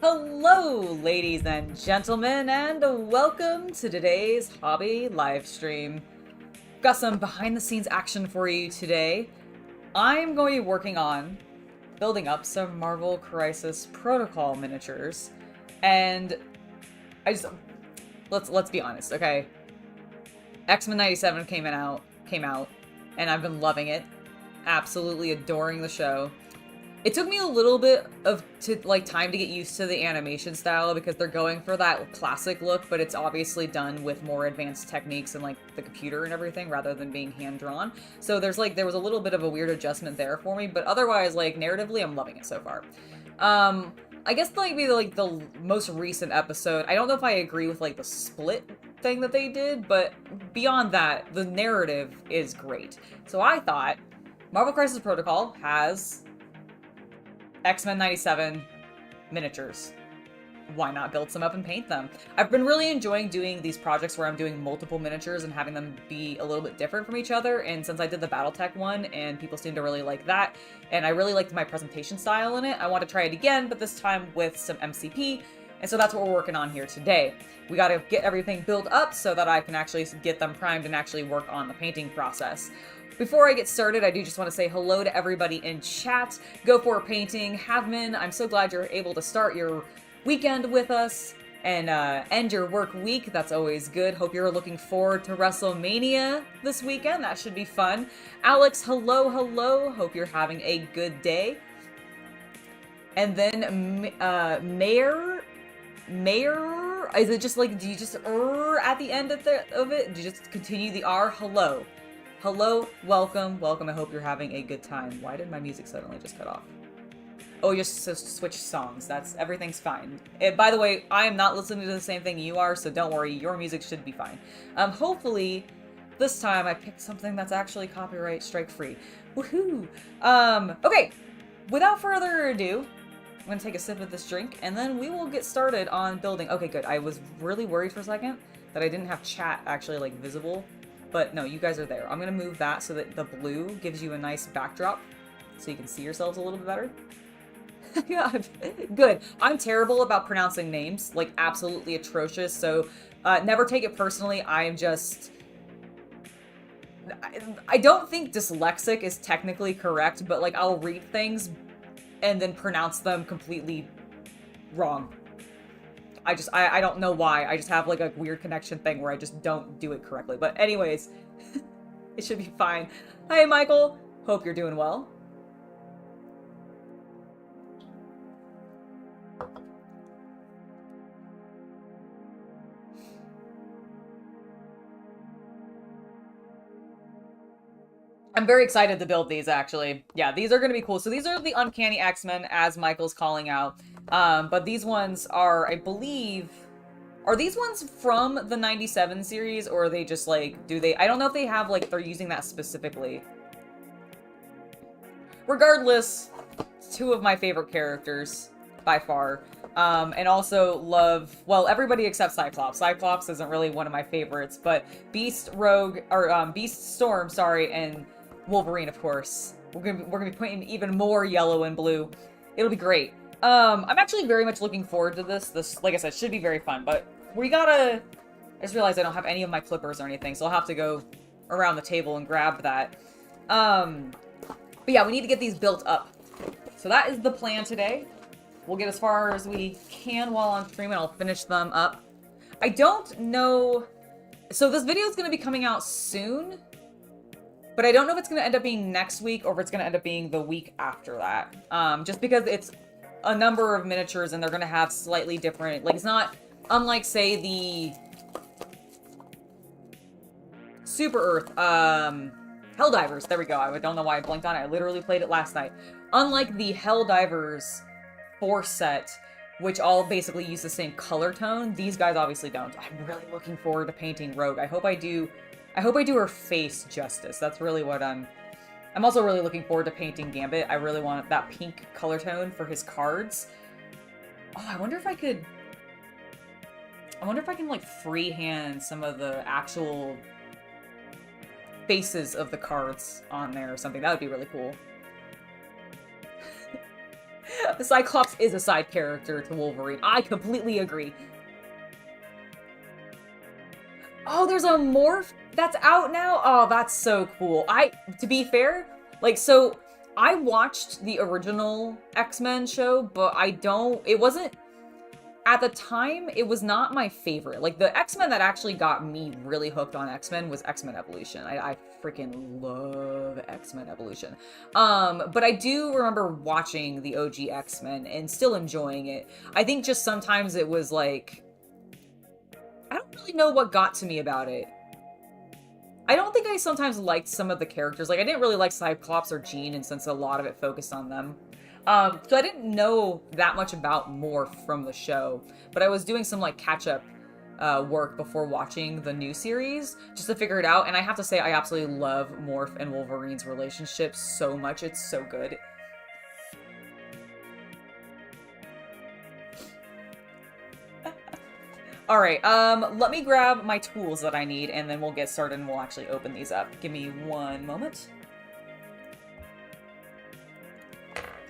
Hello, ladies and gentlemen, and welcome to today's hobby live stream. Got some behind the scenes action for you today. I'm going to be working on building up some Marvel Crisis Protocol miniatures, and let's be honest, okay? X-Men 97 came out, and I've been loving it, absolutely adoring the show. It took me a little bit of time to get used to the animation style because they're going for that classic look, but it's obviously done with more advanced techniques and like the computer and everything rather than being hand drawn. So there was a little bit of a weird adjustment there for me, but otherwise, like, narratively, I'm loving it so far. I guess maybe like the most recent episode, I don't know if I agree with like the split thing that they did, but beyond that, the narrative is great. So I thought Marvel Crisis Protocol has X-Men 97 miniatures. Why not build some up and paint them? I've been really enjoying doing these projects where I'm doing multiple miniatures and having them be a little bit different from each other, and since I did the Battletech one and people seem to really like that, and I really liked my presentation style in it, I want to try it again, but this time with some MCP, and so that's what we're working on here today. We gotta get everything built up so that I can actually get them primed and actually work on the painting process. Before I get started, I do just want to say hello to everybody in chat. Go for painting. Havman, I'm so glad you're able to start your weekend with us and end your work week. That's always good. Hope you're looking forward to WrestleMania this weekend. That should be fun. Alex, hello. Hope you're having a good day. And then Mayor, is it just like, do you just at the end of it? Do you just continue the R? Hello, welcome. I hope you're having a good time. Why did my music suddenly just cut off? Oh, you just switch songs. Everything's fine. By the way, I am not listening to the same thing you are, so don't worry. Your music should be fine. Hopefully, this time I picked something that's actually copyright strike free. Woohoo! Okay. Without further ado, I'm gonna take a sip of this drink, and then we will get started on building. Okay, good. I was really worried for a second that I didn't have chat actually, like, visible. But no, you guys are there. I'm going to move that so that the blue gives you a nice backdrop so you can see yourselves a little bit better. Yeah, good. I'm terrible about pronouncing names, like absolutely atrocious, so never take it personally. I don't think dyslexic is technically correct, but like I'll read things and then pronounce them completely wrong. I don't know why. I just have like a weird connection thing where I just don't do it correctly. But anyways, it should be fine. Hi, Michael. Hope you're doing well. I'm very excited to build these, actually. Yeah, these are going to be cool. So these are the Uncanny X-Men, as Michael's calling out. But these ones are, I believe... Are these ones from the 97 series, or are they just, like, I don't know if they have, like, they're using that specifically. Regardless, two of my favorite characters, by far. And also love, well, everybody except Cyclops. Cyclops isn't really one of my favorites, but Beast Storm, sorry, and Wolverine, of course. We're gonna be putting even more yellow and blue. It'll be great. I'm actually very much looking forward to this. This, like I said, should be very fun, but I just realized I don't have any of my clippers or anything, so I'll have to go around the table and grab that. But yeah, we need to get these built up. So that is the plan today. We'll get as far as we can while on stream, and I'll finish them up. I don't know... So this video is going to be coming out soon, but I don't know if it's going to end up being next week or if it's going to end up being the week after that. Just because it's a number of miniatures and they're going to have slightly different... Like, it's not... Unlike, say, the... Super Earth, Helldivers. There we go. I don't know why I blinked on it. I literally played it last night. Unlike the Helldivers 4 set, which all basically use the same color tone, these guys obviously don't. I'm really looking forward to painting Rogue. I hope I do her face justice. That's really what I'm also really looking forward to painting Gambit. I really want that pink color tone for his cards. Oh, I wonder if I can, like, freehand some of the actual faces of the cards on there or something. That would be really cool. the Cyclops is a side character to Wolverine. I completely agree. Oh, there's a morph that's out now? Oh, that's so cool. To be fair, like, so I watched the original X-Men show, but it wasn't, at the time, it was not my favorite. Like, the X-Men that actually got me really hooked on X-Men was X-Men Evolution. I freaking love X-Men Evolution. But I do remember watching the OG X-Men and still enjoying it. I think just sometimes it was like, I don't really know what got to me about it. I don't think I sometimes liked some of the characters. Like, I didn't really like Cyclops or Jean, and since a lot of it focused on them. So I didn't know that much about Morph from the show, but I was doing some, like, catch-up work before watching the new series, just to figure it out, and I have to say, I absolutely love Morph and Wolverine's relationship so much. It's so good. Alright, let me grab my tools that I need, and then we'll get started and we'll actually open these up. Give me one moment.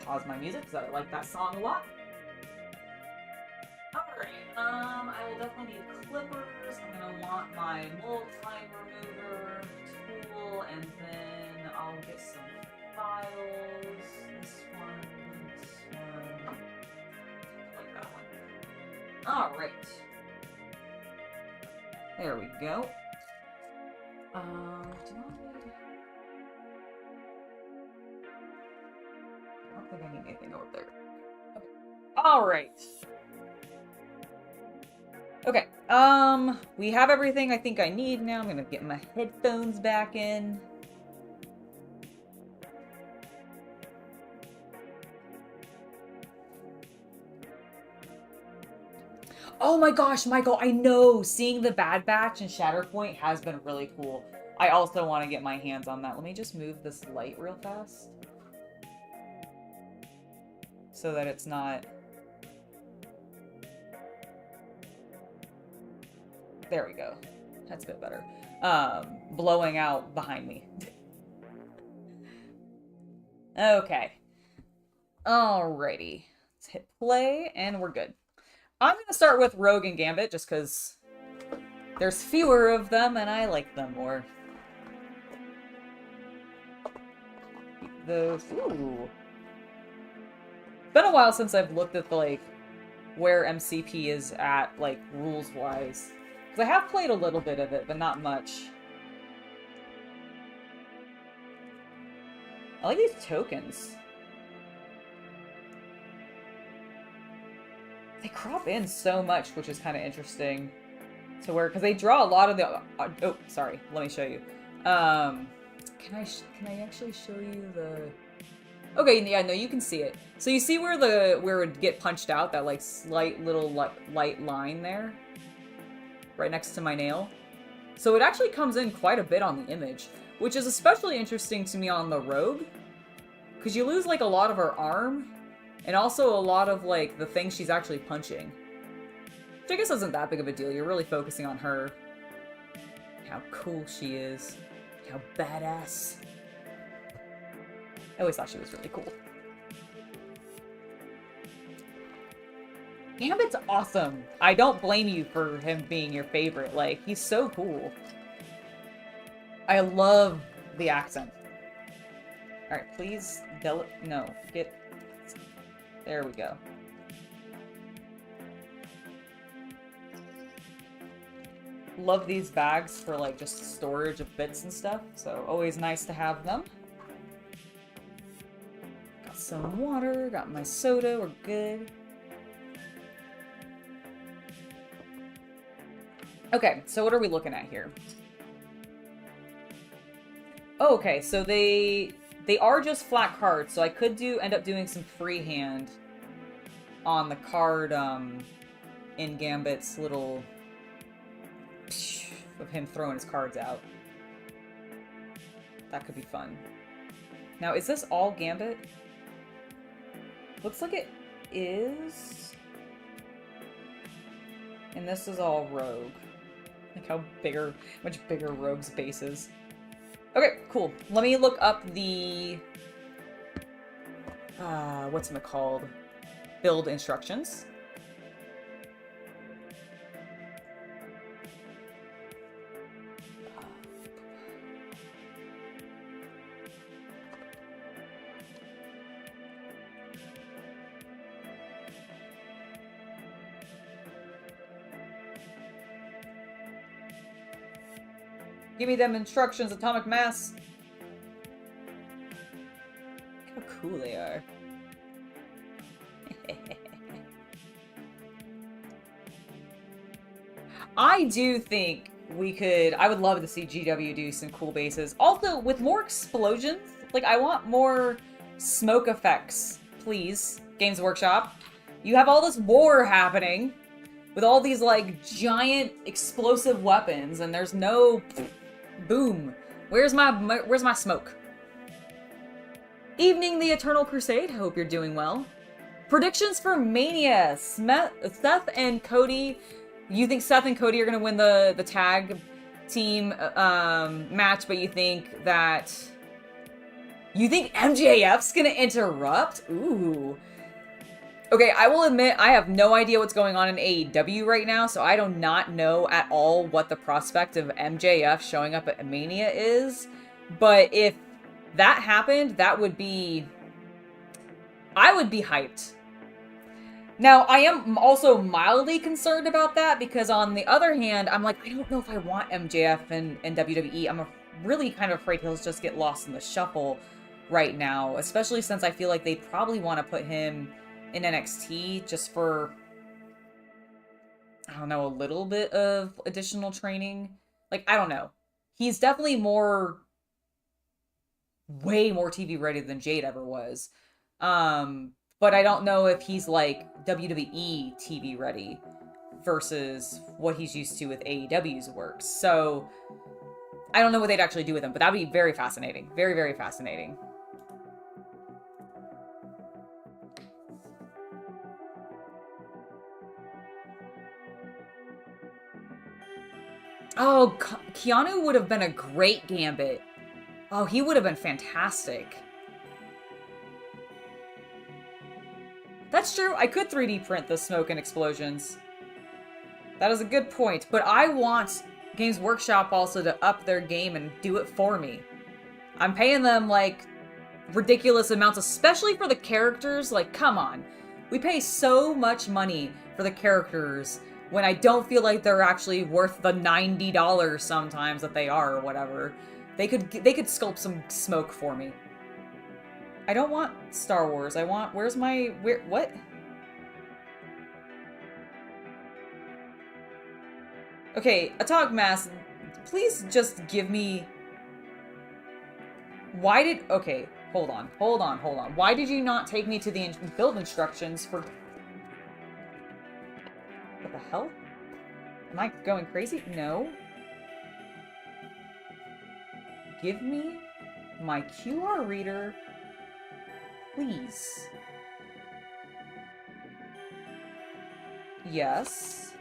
Pause my music, because I like that song a lot. Alright, I will definitely need clippers. I'm going to want my multi remover tool, and then I'll get some files. This one. I like that one. Alright. There we go. Do I... I don't think I need anything over there. Okay. Alright. Okay, we have everything I think I need now. I'm gonna get my headphones back in. Oh my gosh, Michael, I know! Seeing the Bad Batch and Shatterpoint has been really cool. I also want to get my hands on that. Let me just move this light real fast. So that it's not... There we go. That's a bit better. Blowing out behind me. Okay. Alrighty. Let's hit play, and we're good. I'm going to start with Rogue and Gambit, just because there's fewer of them, and I like them more. Keep those... Ooh. It's been a while since I've looked at, like, where MCP is at, like, rules-wise. Because I have played a little bit of it, but not much. I like these tokens. They crop in so much, which is kind of interesting. To where, because they draw a lot of the... oh, sorry. Let me show you. Can I actually show you the... Okay, yeah, no, you can see it. So you see where it would get punched out, that like slight little light line there? Right next to my nail. So it actually comes in quite a bit on the image, which is especially interesting to me on the Rogue. Because you lose like a lot of her arm, and also a lot of like the things she's actually punching. Which I guess isn't that big of a deal, you're really focusing on her. How cool she is. How badass. I always thought she was really cool. Gambit's awesome. I don't blame you for him being your favorite. Like, he's so cool. I love the accent. Alright, please... No, get... There we go. Love these bags for, like, just storage of bits and stuff. So, always nice to have them. Got some water, got my soda, we're good. Okay, so what are we looking at here? Oh, okay, so they are just flat cards, so I could end up doing some freehand on the card in Gambit's little of him throwing his cards out. That could be fun. Now, is this all Gambit? Looks like it is. And this is all Rogue. Like how much bigger Rogue's base is. Okay, cool. Let me look up the... what's it called? build instructions. Give me them instructions, atomic mass. Look how cool they are. I do think we could... I would love to see GW do some cool bases. Also, with more explosions, like, I want more smoke effects, please. Games Workshop. You have all this war happening with all these, like, giant explosive weapons, and there's no... Boom. Where's my smoke? Evening, the Eternal Crusade. Hope you're doing well. Predictions for Mania. Seth and Cody. You think Seth and Cody are going to win the tag team match, but you think that... You think MJF's going to interrupt? Ooh. Okay, I will admit, I have no idea what's going on in AEW right now, so I do not know at all what the prospect of MJF showing up at Mania is. But if that happened, that would be... I would be hyped. Now, I am also mildly concerned about that, because on the other hand, I'm like, I don't know if I want MJF in WWE. I'm really kind of afraid he'll just get lost in the shuffle right now, especially since I feel like they probably want to put him in NXT just for, I don't know, a little bit of additional training. Like, I don't know. He's definitely way more TV ready than Jade ever was. But I don't know if he's like WWE TV ready versus what he's used to with AEW's work. So I don't know what they'd actually do with him, but that'd be very fascinating. Very, very fascinating. Oh, Keanu would have been a great Gambit. Oh, he would have been fantastic. That's true. I could 3D print the smoke and explosions. That is a good point. But I want Games Workshop also to up their game and do it for me. I'm paying them, like, ridiculous amounts, especially for the characters. Like, come on. We pay so much money for the characters when I don't feel like they're actually worth the $90 sometimes that they are or whatever. They could sculpt some smoke for me. I don't want Star Wars. I want... what? Okay, Atomic Mass, please just give me... Why did... Okay, hold on. Why did you not take me to the build instructions for... What the hell? Am I going crazy? No. Give me my QR reader, please. Yes.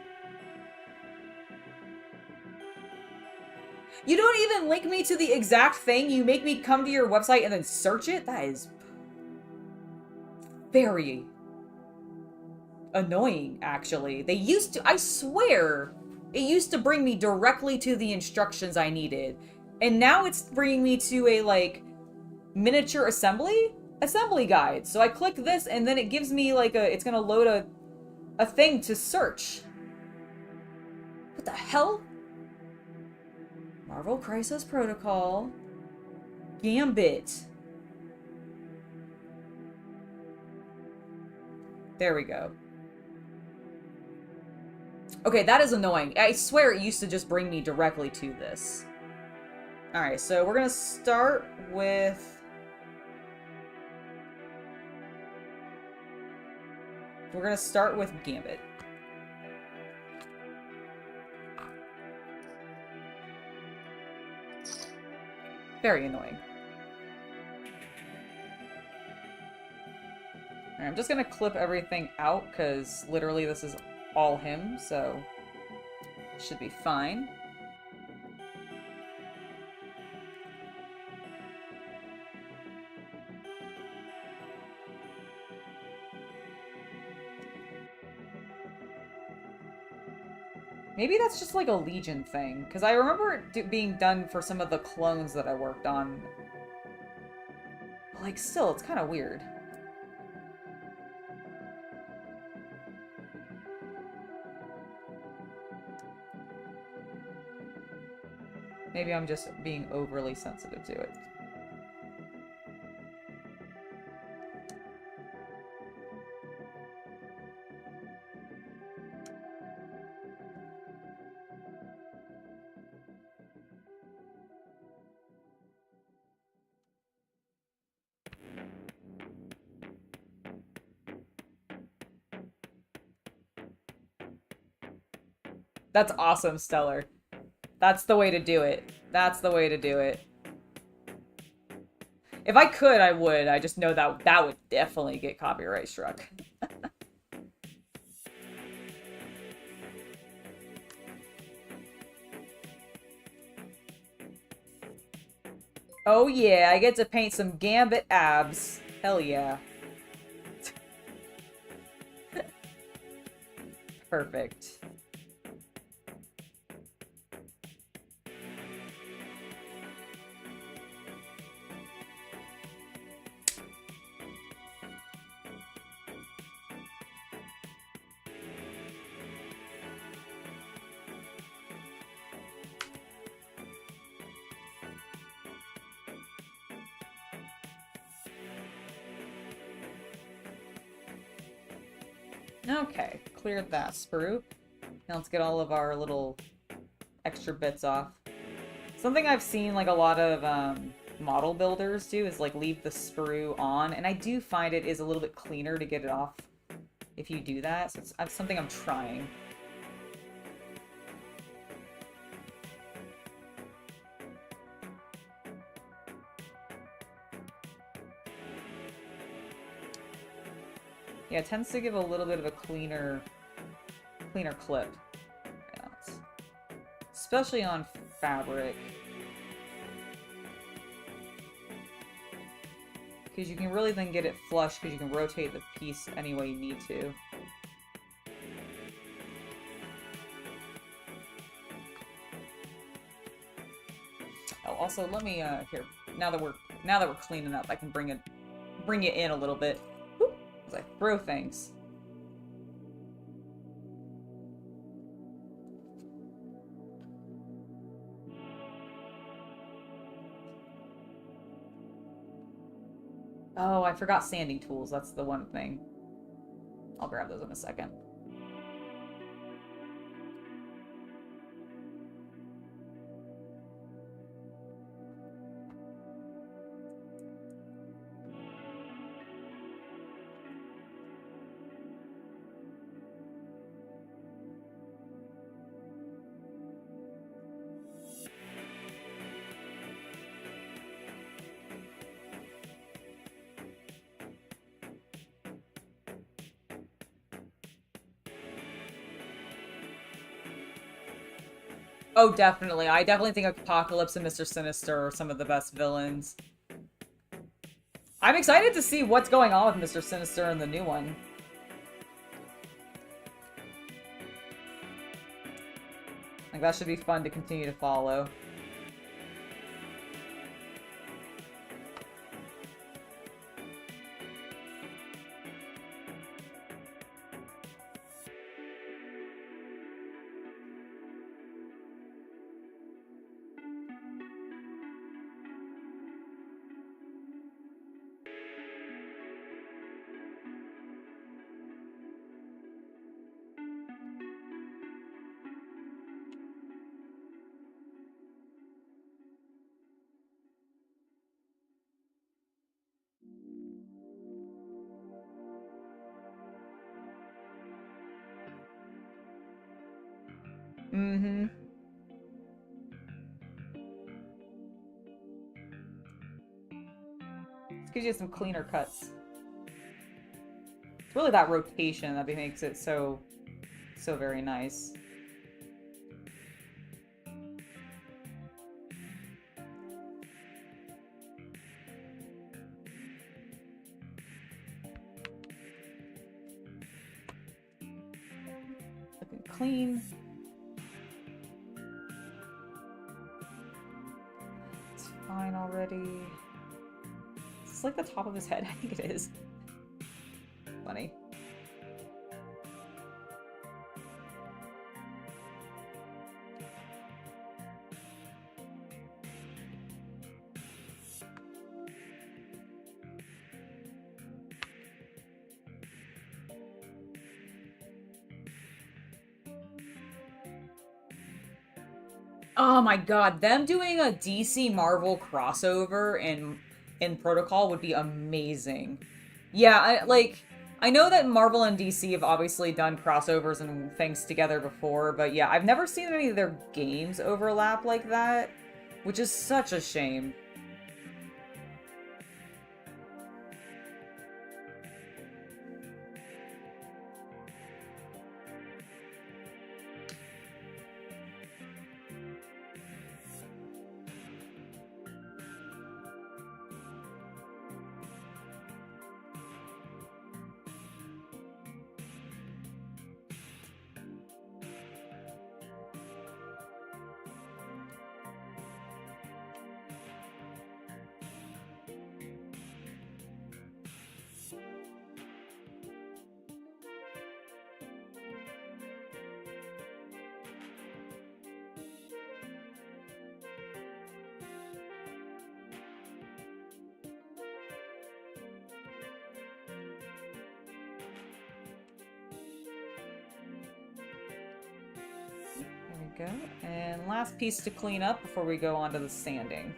You don't even link me to the exact thing. You make me come to your website and then search it? That is very annoying, actually. They used to, I swear, it used to bring me directly to the instructions I needed. And now it's bringing me to a, like, miniature assembly guide. So I click this and then it gives me, like, it's gonna load a thing to search. What the hell? Marvel Crisis Protocol. Gambit. There we go. Okay, that is annoying. I swear it used to just bring me directly to this. Alright, so we're gonna start with... Gambit. Very annoying. Alright, I'm just gonna clip everything out, because literally this is all him, so it should be fine. Maybe that's just like a Legion thing, because I remember it being done for some of the clones that I worked on. But like, still, it's kind of weird. Maybe I'm just being overly sensitive to it. That's awesome, Stellar. That's the way to do it. That's the way to do it. If I could, I would. I just know that that would definitely get copyright struck. Oh yeah, I get to paint some Gambit abs. Hell yeah. Perfect. Okay, cleared that sprue. Now let's get all of our little extra bits off. Something I've seen like a lot of model builders do is like leave the sprue on, and I do find it is a little bit cleaner to get it off if you do that, so it's something I'm trying. Yeah, it tends to give a little bit of a cleaner clip. Yeah, especially on fabric. Because you can really then get it flush because you can rotate the piece any way you need to. Oh, also let me here, now that we're cleaning up, I can bring it in a little bit. As I throw things. Oh, I forgot sanding tools. That's the one thing. I'll grab those in a second. Oh, definitely. I definitely think Apocalypse and Mr. Sinister are some of the best villains. I'm excited to see what's going on with Mr. Sinister in the new one. Like, that should be fun to continue to follow. Mm-hmm. This gives you some cleaner cuts. It's really that rotation that makes it so very nice. Looking clean. fine already. Is this like the top of his head? I think it is. Funny. Oh my god, them doing a DC Marvel crossover in Protocol would be amazing. Yeah, I know that Marvel and DC have obviously done crossovers and things together before, but yeah, I've never seen any of their games overlap like that, which is such a shame. Go. And last piece to clean up before we go on to the sanding.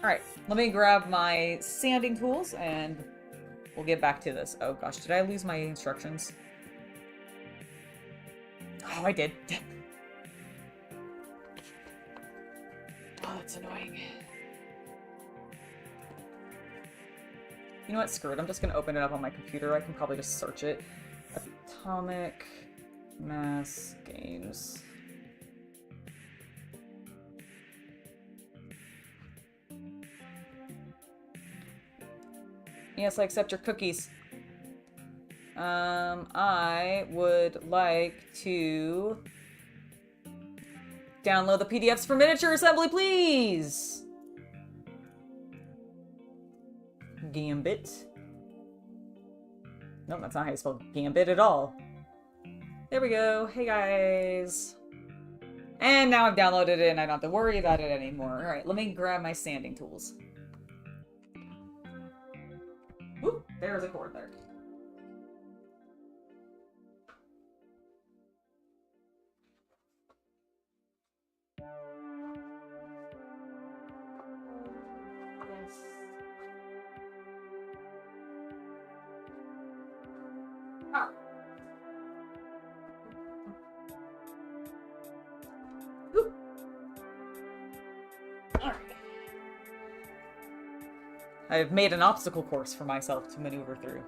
Alright, let me grab my sanding tools and we'll get back to this. Oh gosh, did I lose my instructions? Oh, I did. Oh, that's annoying. You know what? Screw it. I'm just gonna open it up on my computer. I can probably just search it. Atomic Mass Games. Yes, I accept your cookies. I would like to download the PDFs for miniature assembly, please! Gambit. Nope, that's not how you spell Gambit at all. There we go. Hey, guys. And now I've downloaded it and I don't have to worry about it anymore. Alright, let me grab my sanding tools. Whoop, there's a cord there. I've made an obstacle course for myself to maneuver through.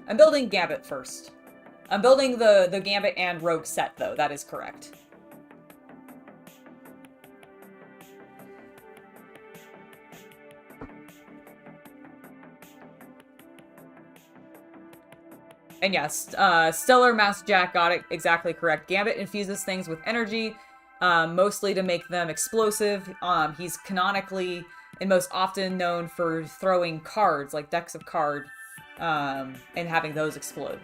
I'm building Gambit first. I'm building the Gambit and Rogue set, though. That is correct. And yes, Stellar Master Jack got it exactly correct. Gambit infuses things with energy, mostly to make them explosive. He's canonically and most often known for throwing cards, like decks of cards, and having those explode.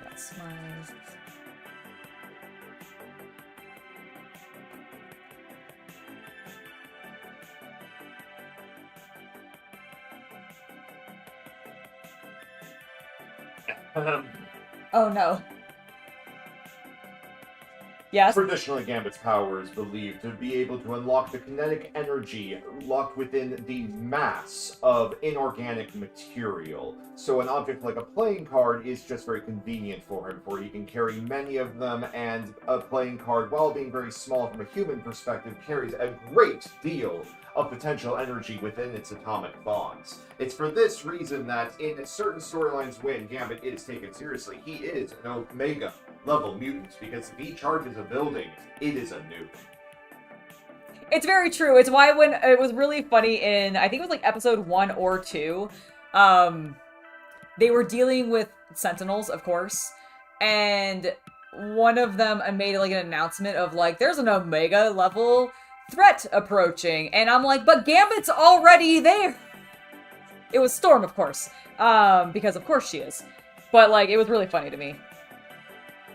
That's my... Oh no. Yes. Traditionally, Gambit's power is believed to be able to unlock the kinetic energy locked within the mass of inorganic material. So an object like a playing card is just very convenient for him, for he can carry many of them, and a playing card, while being very small from a human perspective, carries a great deal of potential energy within its atomic bonds. It's for this reason that in certain storylines when Gambit is taken seriously, he is an Omega level mutant, because if he charges a building, it is a nuke. It's very true. It's why when it was really funny in, I think it was like episode 1 or 2, they were dealing with Sentinels, of course, and one of them made like an announcement of like, there's an Omega level threat approaching, and I'm like, but Gambit's already there. It was Storm, of course, because of course she is, but like, it was really funny to me.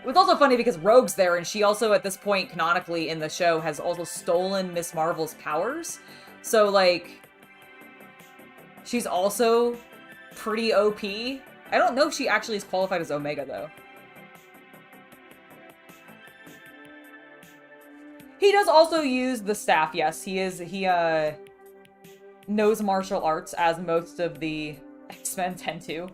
It was also funny because Rogue's there, and she also, at this point, canonically in the show, has also stolen Miss Marvel's powers. So, like, she's also pretty OP. I don't know if she actually is qualified as Omega, though. He does also use the staff, yes. He knows martial arts, as most of the X-Men tend to.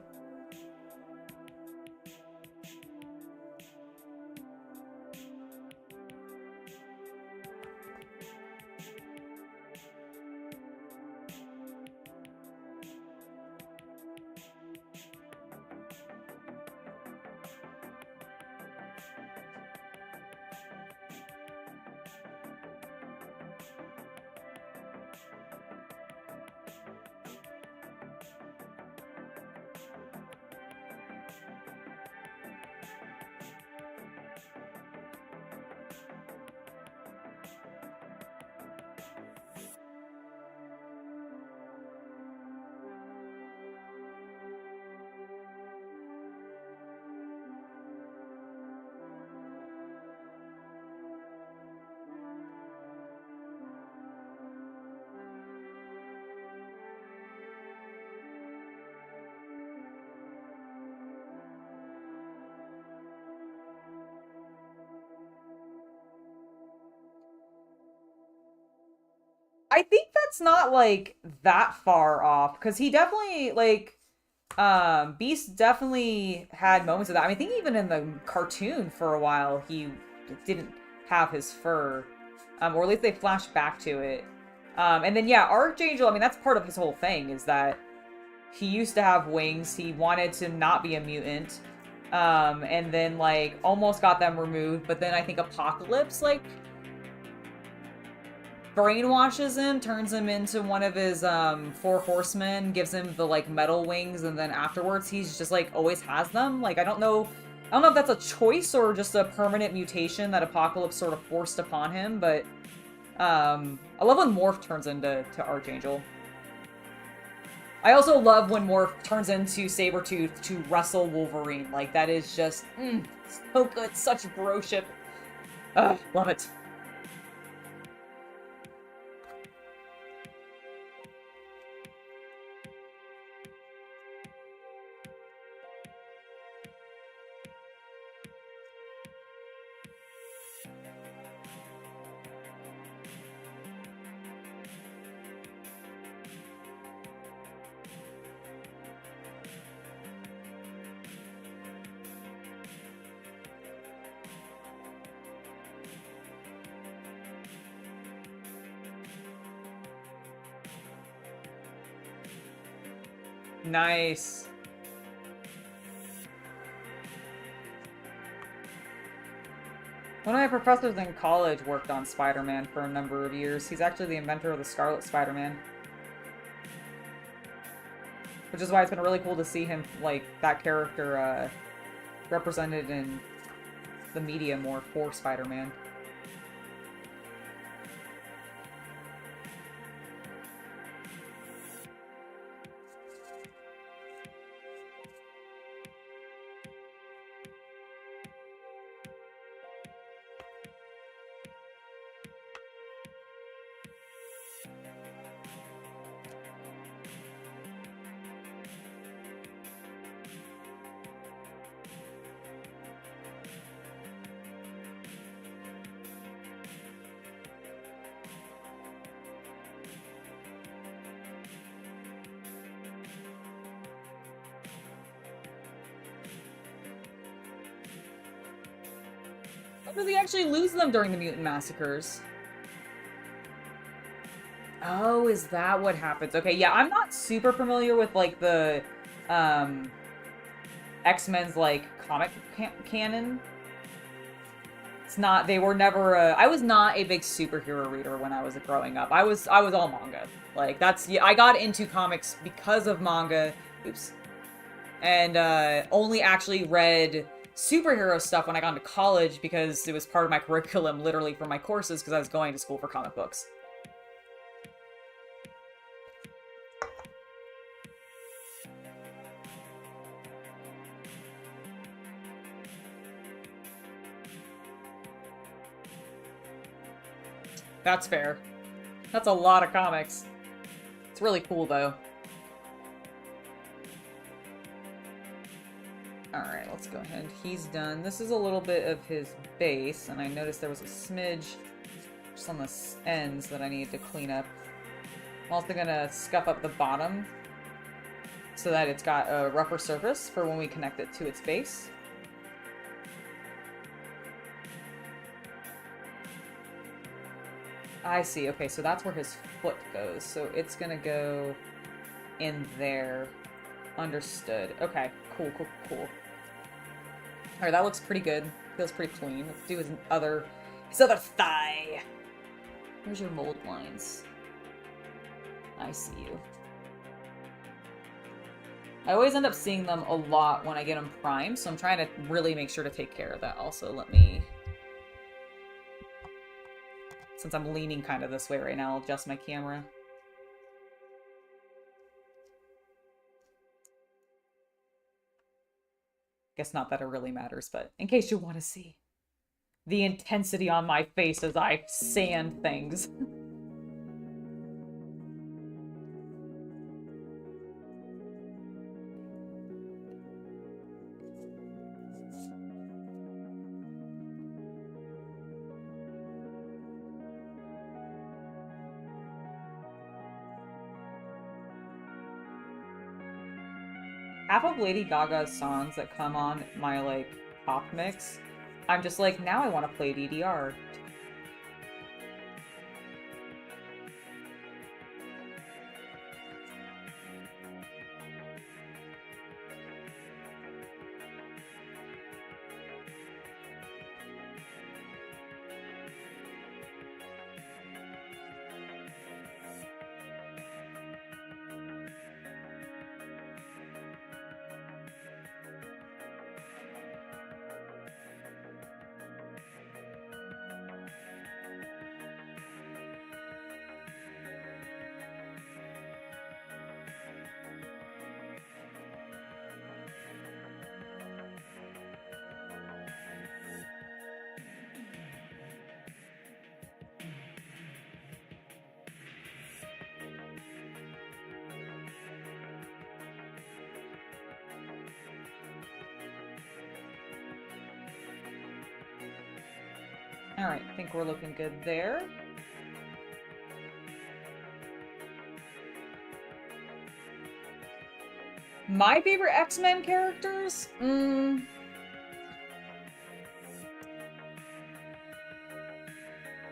I think that's not, like, that far off, because he definitely, like, Beast definitely had moments of that. I mean, I think even in the cartoon for a while, he didn't have his fur, or at least they flashed back to it. And then, yeah, Archangel, I mean, that's part of his whole thing, is that he used to have wings, he wanted to not be a mutant, and then, like, almost got them removed, but then I think Apocalypse, like, brainwashes him, turns him into one of his four horsemen, gives him the like metal wings, and then afterwards he's just like always has them. Like I don't know if that's a choice or just a permanent mutation that Apocalypse sort of forced upon him, but I love when Morph turns into Archangel. I also love when Morph turns into Sabretooth to wrestle Wolverine. Like that is just so good, such broship. Love it. Nice. One of my professors in college worked on Spider-Man for a number of years. He's actually the inventor of the Scarlet Spider-Man. Which is why it's been really cool to see him, like, that character, represented in the media more for Spider-Man. Or does he actually lose them during the mutant massacres? Oh, is that what happens? Okay, yeah, I'm not super familiar with, like, the, X-Men's, like, comic canon. It's not, they were never, I was not a big superhero reader when I was growing up. I was all manga. Like, that's, yeah, I got into comics because of manga. Oops. And, only actually read superhero stuff when I got into college because it was part of my curriculum, literally, for my courses, because I was going to school for comic books. That's fair. That's a lot of comics. It's really cool, though. Alright, let's go ahead. He's done. This is a little bit of his base, and I noticed there was a smidge just on the ends that I needed to clean up. I'm also gonna scuff up the bottom so that it's got a rougher surface for when we connect it to its base. I see. Okay, so that's where his foot goes. So it's gonna go in there. Understood. Okay, cool. Alright, that looks pretty good. Feels pretty clean. Let's do his other thigh. Where's your mold lines? I see you. I always end up seeing them a lot when I get them primed, so I'm trying to really make sure to take care of that. Also, let me... Since I'm leaning kind of this way right now, I'll adjust my camera. Guess not that it really matters, but in case you want to see the intensity on my face as I sand things. Half of Lady Gaga's songs that come on my, like, pop mix, I'm just like, now I want to play DDR. Alright, I think we're looking good there. My favorite X-Men characters?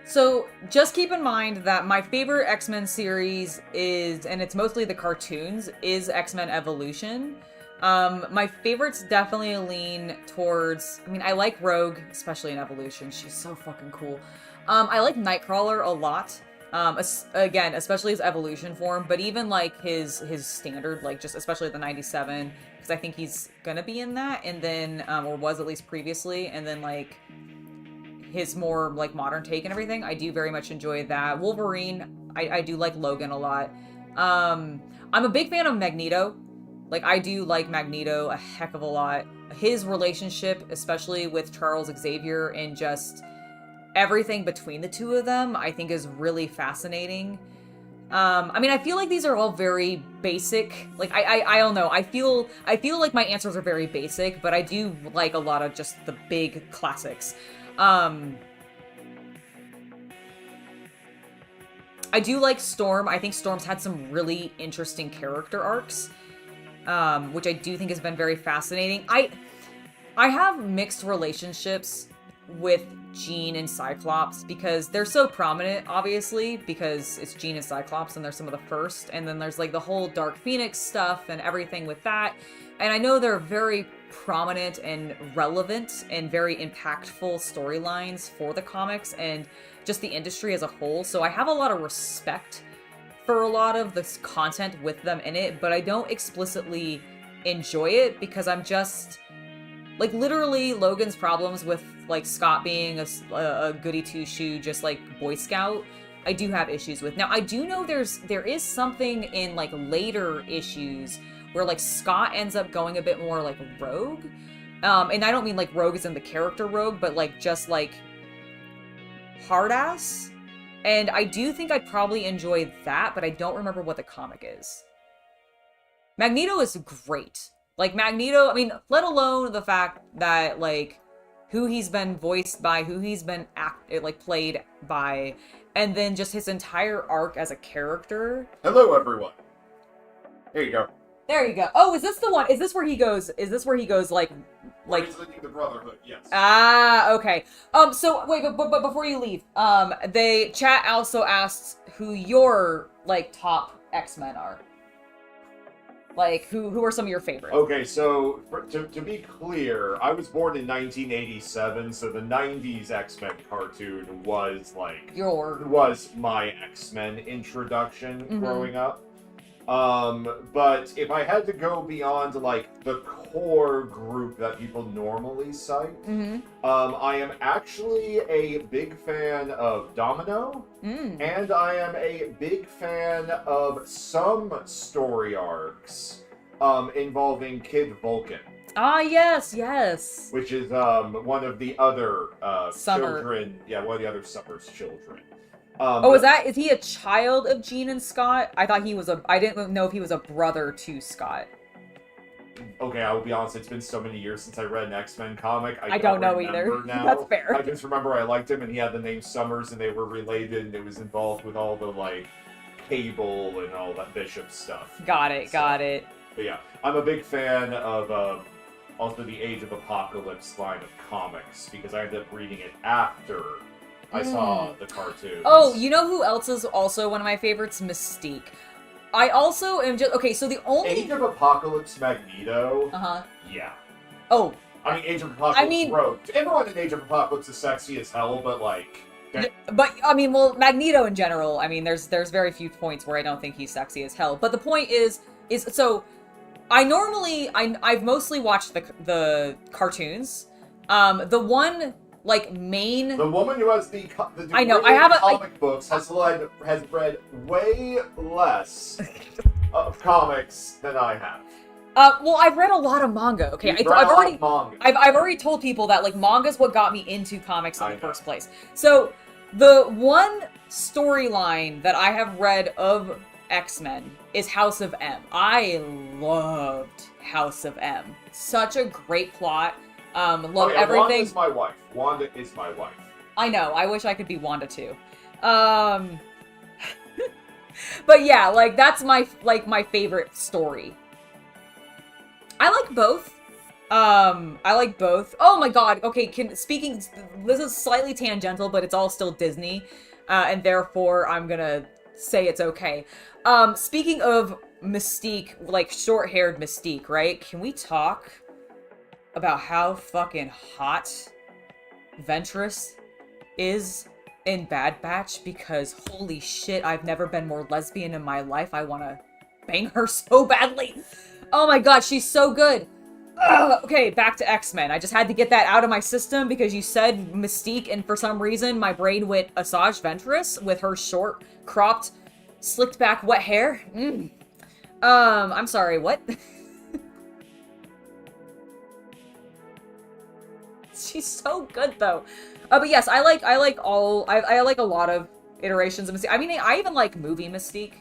So, just keep in mind that my favorite X-Men series is, and it's mostly the cartoons, is X-Men Evolution. My favorites definitely lean towards, I mean, I like Rogue, especially in Evolution. She's so fucking cool. I like Nightcrawler a lot. Again, especially his evolution form, but even like his standard, like just especially the 97, because I think he's gonna be in that, and then, or was at least previously, and then like his more like modern take and everything. I do very much enjoy that. Wolverine, I do like Logan a lot. I'm a big fan of Magneto. Like, I do like Magneto a heck of a lot. His relationship, especially with Charles Xavier, and just everything between the two of them, I think is really fascinating. I mean, I feel like these are all very basic. Like, I don't know. I feel like my answers are very basic, but I do like a lot of just the big classics. I do like Storm. I think Storm's had some really interesting character arcs. Which I do think has been very fascinating. I have mixed relationships with Jean and Cyclops because they're so prominent, obviously, because it's Jean and Cyclops and they're some of the first. And then there's like the whole Dark Phoenix stuff and everything with that. And I know they're very prominent and relevant and very impactful storylines for the comics and just the industry as a whole. So I have a lot of respect for a lot of this content with them in it, but I don't explicitly enjoy it because I'm just like literally Logan's problems with like Scott being a goody two shoe, just like Boy Scout. I do have issues with. Now I do know there is something in like later issues where like Scott ends up going a bit more like rogue, and I don't mean like rogue as in the character rogue, but like just like hard ass. And I do think I'd probably enjoy that, but I don't remember what the comic is. Magneto is great. Like, Magneto, I mean, let alone the fact that, like, who he's been voiced by, who he's been played by, and then just his entire arc as a character. Hello, everyone. Here you go. There you go. Oh, is this the one? Is this where he goes, like... He's leading the Brotherhood, yes. Ah, okay. So, wait, but before you leave, chat also asked who your, like, top X-Men are. Like, who are some of your favorites? Okay, so, to be clear, I was born in 1987, so the 90s X-Men cartoon was, like... was my X-Men introduction growing up. But if I had to go beyond, like, the core group that people normally cite, I am actually a big fan of Domino, and I am a big fan of some story arcs involving Kid Vulcan. Ah, yes, yes. Which is one of the other Summer. children. Yeah, one of the other Summer's children. Is he a child of Jean and Scott? I thought he was I didn't know if he was a brother to Scott. Okay, I will be honest, it's been so many years since I read an X-Men comic. I don't know either. Now. That's fair. I just remember I liked him and he had the name Summers and they were related and it was involved with all the, like, Cable and all that Bishop stuff. Got it. But yeah, I'm a big fan of also the Age of Apocalypse line of comics because I ended up reading it after I saw the cartoons. Oh, you know who else is also one of my favorites? Mystique. I also am just... Okay, so the only... Age of Apocalypse Magneto? Yeah. Oh. I mean, Age of Apocalypse Rogue. Everyone in Age of Apocalypse is sexy as hell, but, like... Okay. But, I mean, well, Magneto in general, I mean, there's very few points where I don't think he's sexy as hell. But the point is so... I've mostly watched the cartoons. The one... like main. The woman who has the I know I have comic books has read way less of comics than I have. Well, I've read a lot of manga. Okay, I've already told people that like manga's what got me into comics in the first place. So the one storyline that I have read of X-Men is House of M. I loved House of M. Such a great plot. Love everything. Wanda's my wife. Wanda is my wife. I know. I wish I could be Wanda too. But yeah, like that's my favorite story. I like both. Oh my god. Okay, this is slightly tangential, but it's all still Disney. And therefore I'm gonna say it's okay. Speaking of Mystique, like short-haired Mystique, right? Can we talk about how fucking hot Ventress is in Bad Batch? Because holy shit, I've never been more lesbian in my life. I want to bang her so badly. Oh my god, she's so good. Ugh. Okay, back to X-Men. I just had to get that out of my system because you said Mystique, and for some reason my brain went Asajj Ventress with her short, cropped, slicked back wet hair. I'm sorry, what? She's so good though. But yes, I like a lot of iterations of Mystique. I mean, I even like movie Mystique.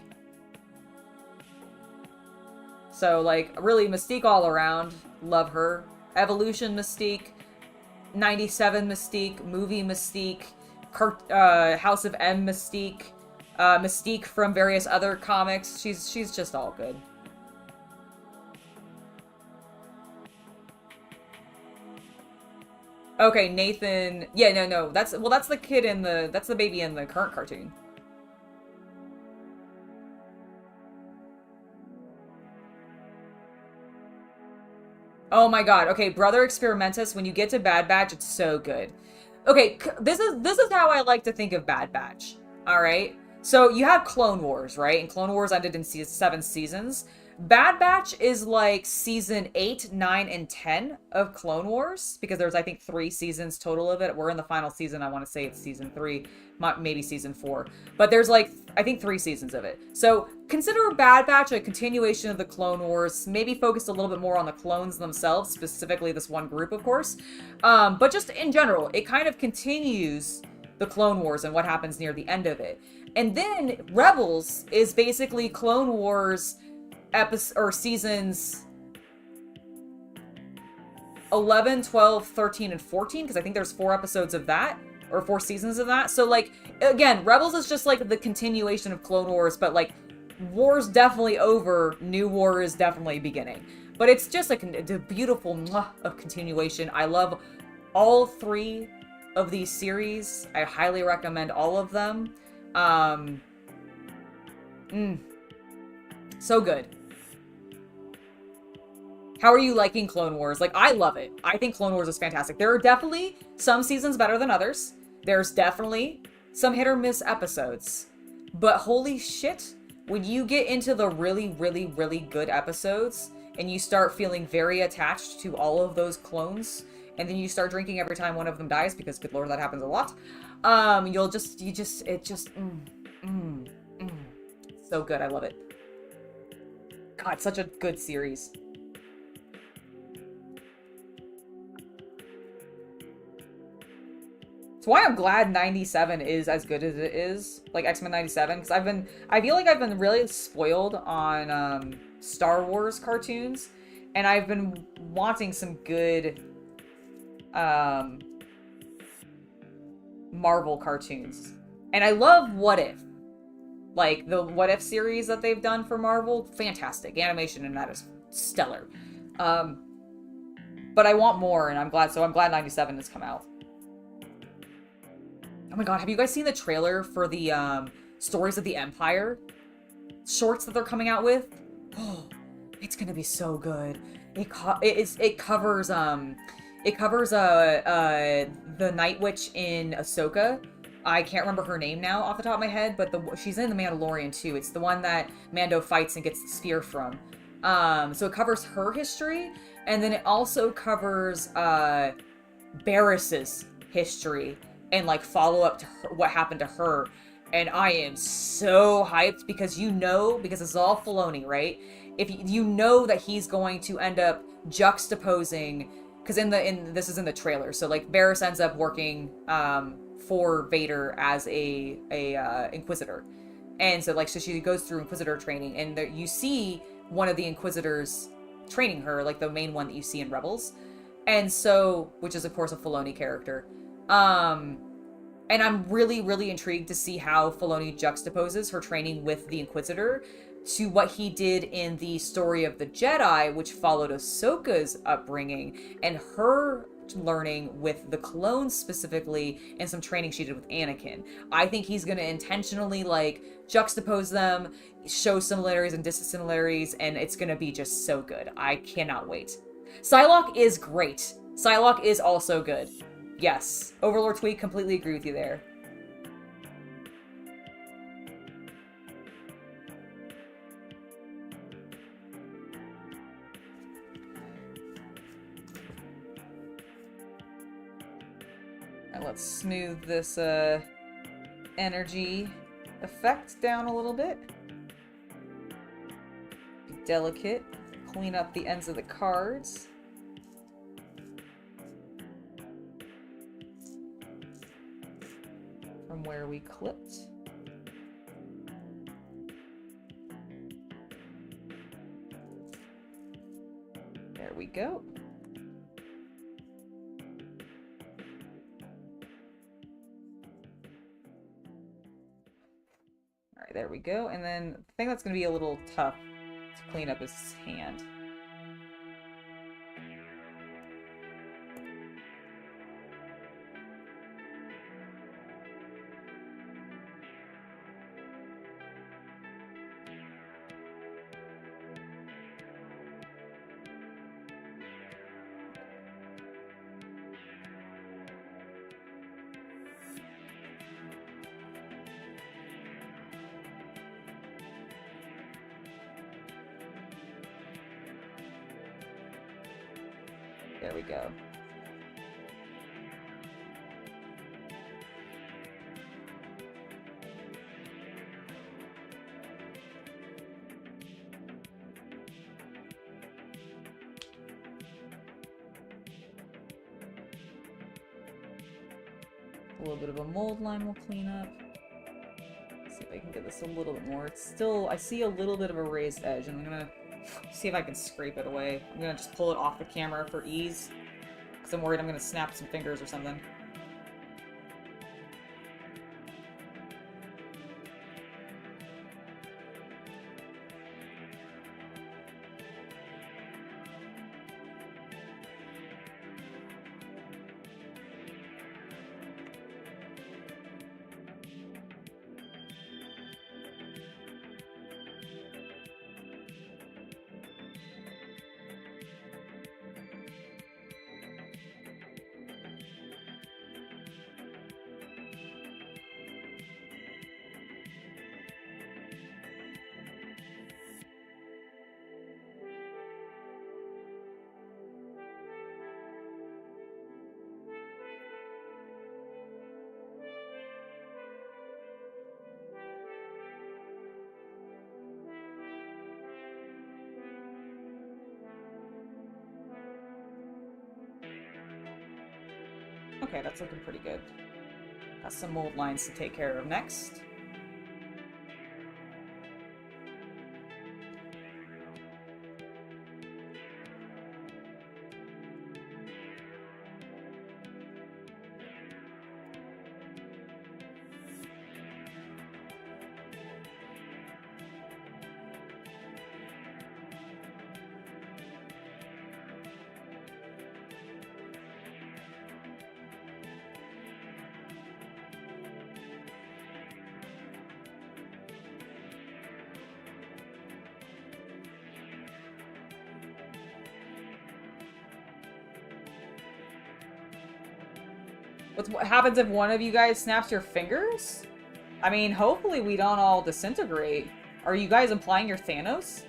So like really Mystique all around. Love her. Evolution Mystique, 97 Mystique, movie Mystique, House of M Mystique, Mystique from various other comics. She's just all good. Okay, Nathan. Yeah, no. That's the kid in the that's the baby in the current cartoon. Oh my god. Okay, Brother Experimentus, when you get to Bad Batch, it's so good. Okay, this is how I like to think of Bad Batch. All right? So, you have Clone Wars, right? And Clone Wars ended in 7 seasons. Bad Batch is like season 8, 9, and 10 of Clone Wars because there's I think 3 seasons total of it. We're in the final season. I want to say it's season 3, maybe season 4. But there's like I think 3 seasons of it. So consider Bad Batch a continuation of the Clone Wars, maybe focused a little bit more on the clones themselves, specifically this one group, of course. But just in general, it kind of continues the Clone Wars and what happens near the end of it. And then Rebels is basically Clone Wars or seasons 11, 12, 13, and 14, because I think there's 4 episodes of that, or 4 seasons of that. So, like, again, Rebels is just, like, the continuation of Clone Wars, but, like, War's definitely over, New War is definitely beginning. But it's just, like, a beautiful mwah of continuation. I love all 3 of these series. I highly recommend all of them. So good. How are you liking Clone Wars? Like, I love it. I think Clone Wars is fantastic. There are definitely some seasons better than others. There's definitely some hit or miss episodes. But holy shit, when you get into the really, really, really good episodes, and you start feeling very attached to all of those clones, and then you start drinking every time one of them dies, because good lord, that happens a lot, so good, I love it. God, such a good series. It's why I'm glad 97 is as good as it is, like X-Men 97, because I feel like I've been really spoiled on Star Wars cartoons, and I've been wanting some good Marvel cartoons. And I love What If. Like, the What If series that they've done for Marvel, fantastic. Animation in that is stellar. But I want more, and I'm glad 97 has come out. Oh my god, have you guys seen the trailer for the Stories of the Empire shorts that they're coming out with? Oh, it's gonna be so good. It covers the Night Witch in Ahsoka. I can't remember her name now off the top of my head, but she's in The Mandalorian too. It's the one that Mando fights and gets the spear from. So it covers her history, and then it also covers Barris's history and like follow up to what happened to her. And I am so hyped because because it's all Filoni, right? If you know that he's going to end up juxtaposing, because this is in the trailer, so like Barriss ends up working for Vader as a Inquisitor, and so she goes through Inquisitor training, and you see one of the Inquisitors training her, like the main one that you see in Rebels, and so which is of course a Filoni character. And I'm really, really intrigued to see how Filoni juxtaposes her training with the Inquisitor to what he did in the Story of the Jedi, which followed Ahsoka's upbringing and her learning with the clones specifically, and some training she did with Anakin. I think he's going to intentionally juxtapose them, show similarities and dissimilarities, and it's going to be just so good. I cannot wait. Psylocke is great. Psylocke is also good. Yes. Overlord Tweet, completely agree with you there. Now let's smooth this energy effect down a little bit. Be delicate. Clean up the ends of the cards. From where we clipped. There we go. All right, there we go. And then the thing that's going to be a little tough to clean up is his hand. There we go. A little bit of a mold line we'll clean up. See if I can get this a little bit more. It's still, I see a little bit of a raised edge, and I'm gonna see if I can scrape it away. I'm gonna just pull it off the camera for ease, because I'm worried I'm gonna snap some fingers or something. Okay, that's looking pretty good. Got some mold lines to take care of next. What happens if one of you guys snaps your fingers? I mean, hopefully we don't all disintegrate. Are you guys implying you're Thanos?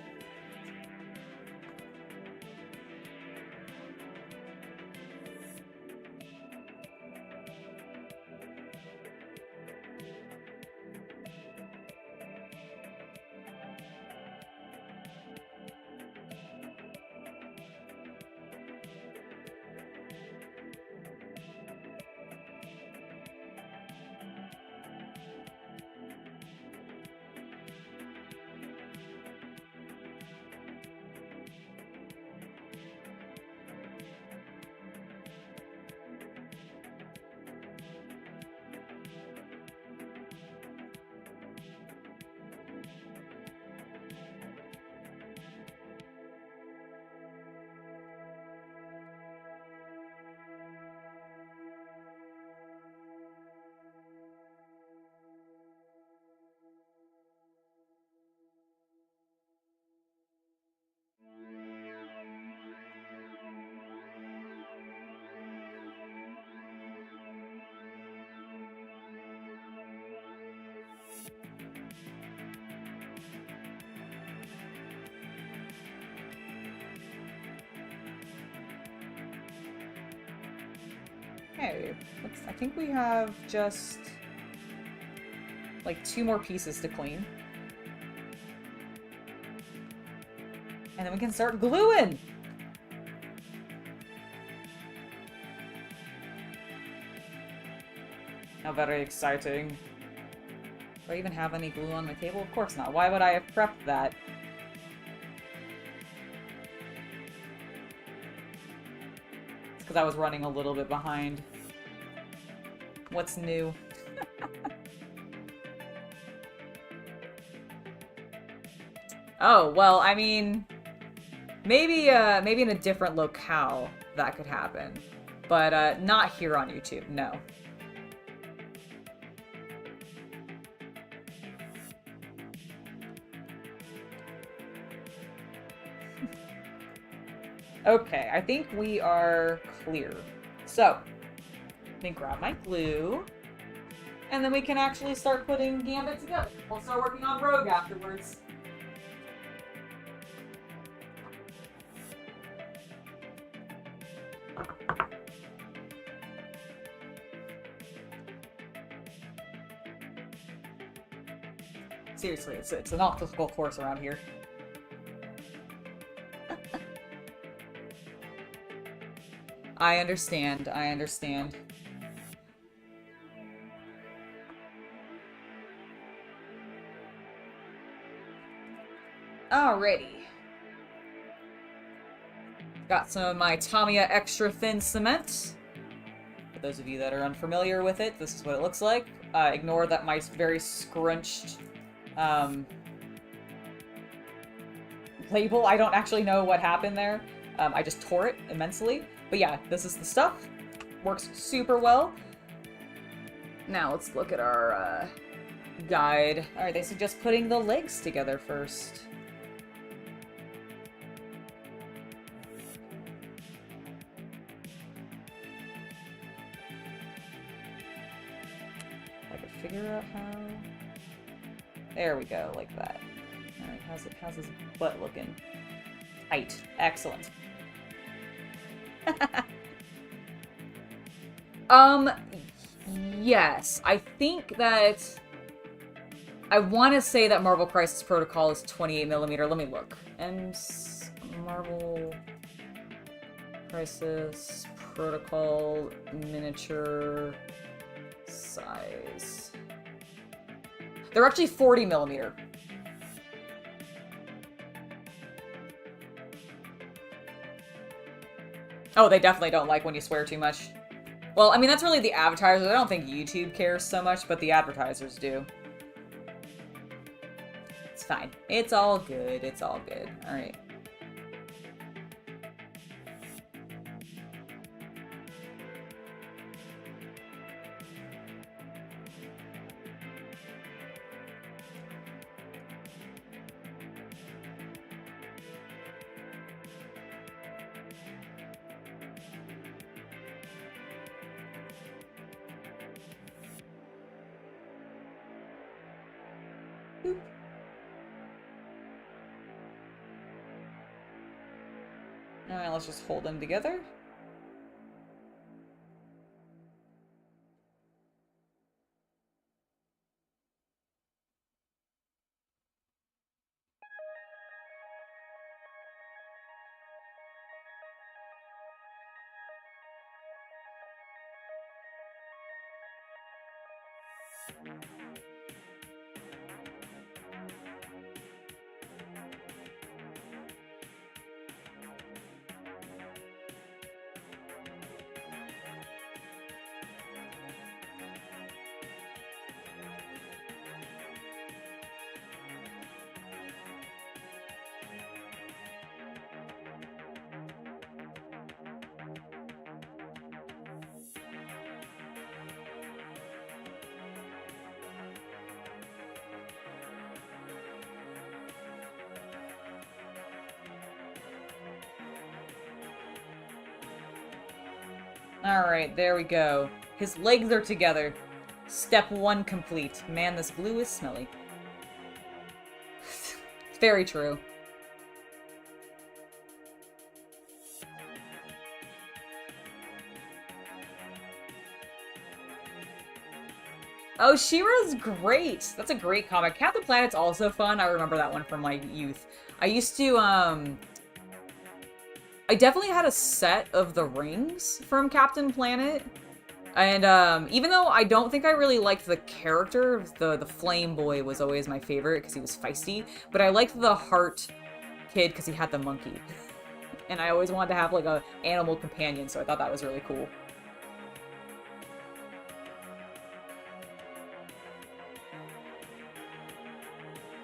Okay, I think we have just like 2 more pieces to clean. And then we can start gluing! How very exciting. Do I even have any glue on my table? Of course not. Why would I have prepped that? It's because I was running a little bit behind. What's new? Oh, well, I mean, maybe in a different locale that could happen, but not here on YouTube, no. Okay, I think we are clear. So, let me grab my glue, and then we can actually start putting Gambit together. We'll start working on Rogue afterwards. Seriously, it's an obstacle course around here. I understand, I understand. Alrighty. Got some of my Tamiya extra thin cement. For those of you that are unfamiliar with it, this is what it looks like. Ignore that my very scrunched label. I don't actually know what happened there. I just tore it immensely. But yeah, this is the stuff. Works super well. Now let's look at our guide. Alright, they suggest putting the legs together first. I could figure out how... There we go, like that. Alright, how's his butt looking? Tight. Excellent. Yes. I think that... I want to say that Marvel Crisis Protocol is 28mm. Let me look. Marvel Crisis Protocol miniature size. They're actually 40mm. Oh, they definitely don't like when you swear too much. Well, I mean, that's really the advertisers. I don't think YouTube cares so much, but the advertisers do. It's fine. It's all good. It's all good. Alright. Alright, let's just hold them together. Alright, there we go. His legs are together. Step 1 complete. Man, this glue is smelly. It's very true. Oh, She-Ra's great! That's a great comic. Captain Planet's also fun. I remember that one from my youth. I used to, I definitely had a set of the rings from Captain Planet. And, even though I don't think I really liked the character, the Flame Boy was always my favorite because he was feisty, but I liked the Heart Kid because he had the monkey. And I always wanted to have, like, a animal companion, so I thought that was really cool.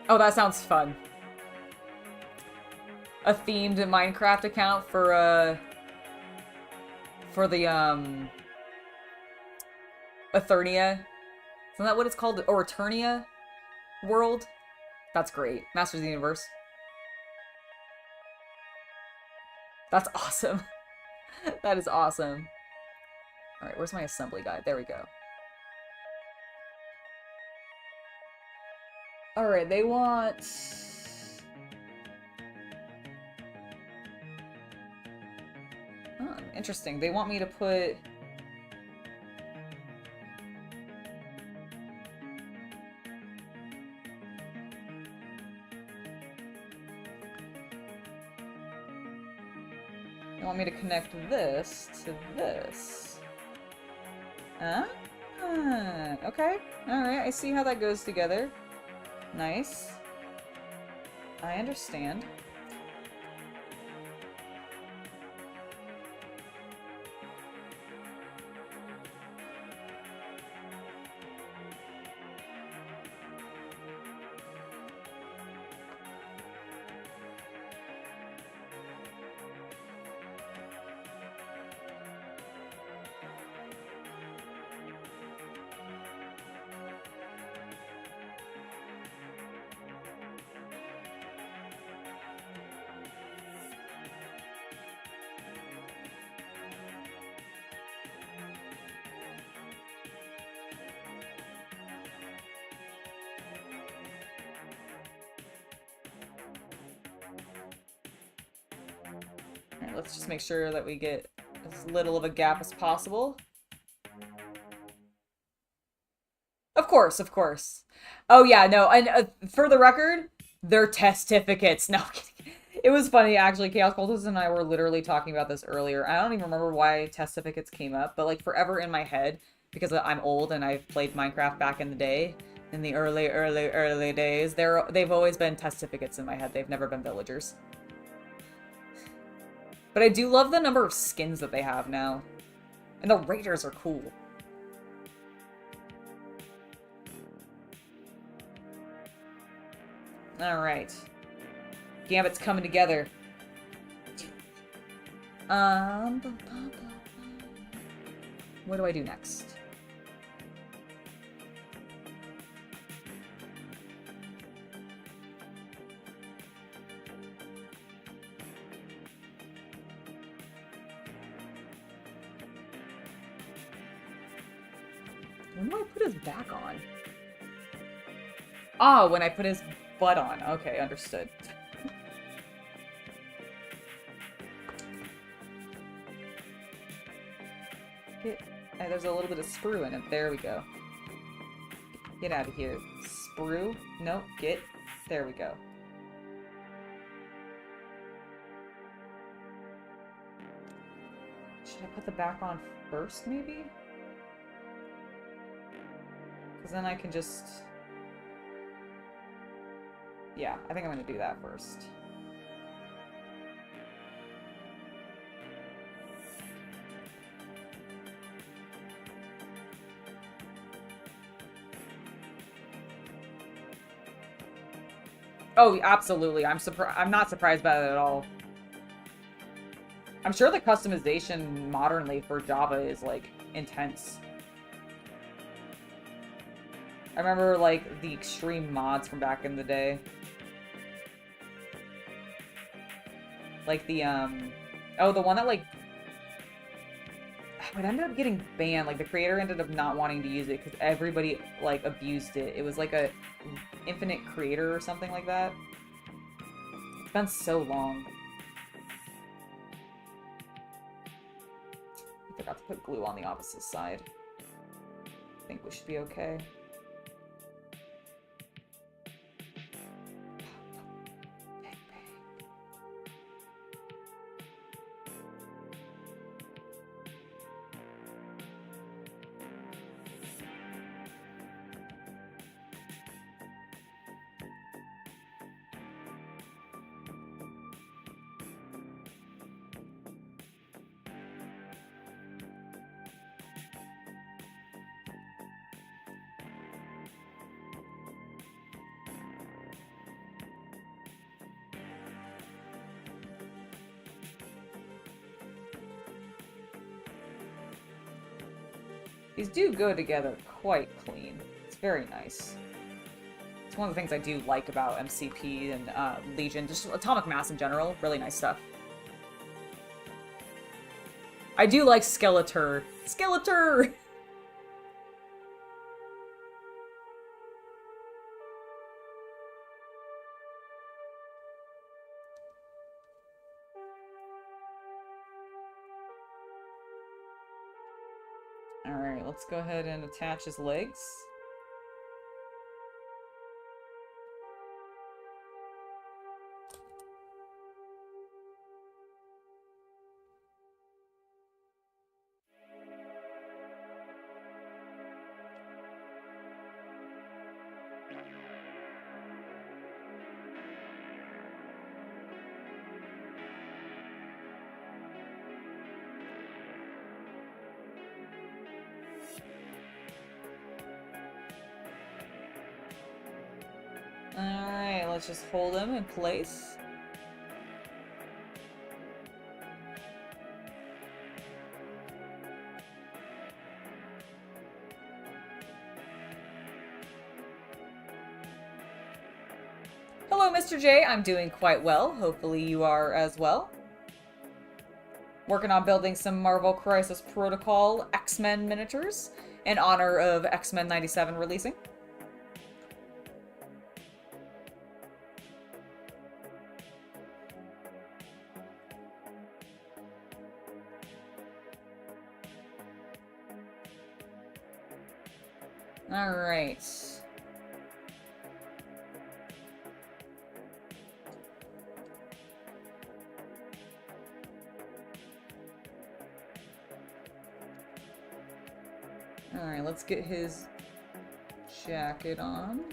Oh, that sounds fun. A themed Minecraft account for the, Eternia. Isn't that what it's called? Or Eternia world? That's great. Masters of the Universe. That's awesome. That is awesome. Alright, where's my assembly guide? There we go. Alright, they want... Oh, interesting. They want me to put... You want me to connect this to this. Ah, okay. Alright, I see how that goes together. Nice. I understand. Alright, let's just make sure that we get as little of a gap as possible. Of course, of course. Oh yeah, no, and for the record, they're testificates. No, I'm kidding. It was funny, actually. Chaos Cultist and I were literally talking about this earlier. I don't even remember why testificates came up, but like forever in my head, because I'm old and I've played Minecraft back in the day, in the early days, they've always been testificates in my head. They've never been villagers. But I do love the number of skins that they have now. And the raiders are cool. Alright. Gambit's coming together. What do I do next? When do I put his back on? Oh, when I put his butt on. Okay, understood. There's a little bit of sprue in it. There we go. Get out of here. Sprue? No, get. There we go. Should I put the back on first, maybe? Because then I can just... Yeah, I think I'm going to do that first. Oh, absolutely. I'm not surprised by that at all. I'm sure the customization modernly for Java is, like, intense. I remember, like, the extreme mods from back in the day. Like the, oh, the one that, like, it ended up getting banned. Like, the creator ended up not wanting to use it because everybody, like, abused it. It was, like, a infinite creator or something like that. It's been so long. I forgot to put glue on the opposite side. I think we should be okay. These do go together quite clean. It's very nice. It's one of the things I do like about MCP and Legion, just Atomic Mass in general. Really nice stuff. I do like Skeletor. Skeletor! Alright, let's go ahead and attach his legs. let's just hold him in place. Hello, Mr. J. I'm doing quite well. Hopefully you are as well. Working on building some Marvel Crisis Protocol X-Men miniatures in honor of X-Men 97 releasing. Alright. Alright, let's get his jacket on.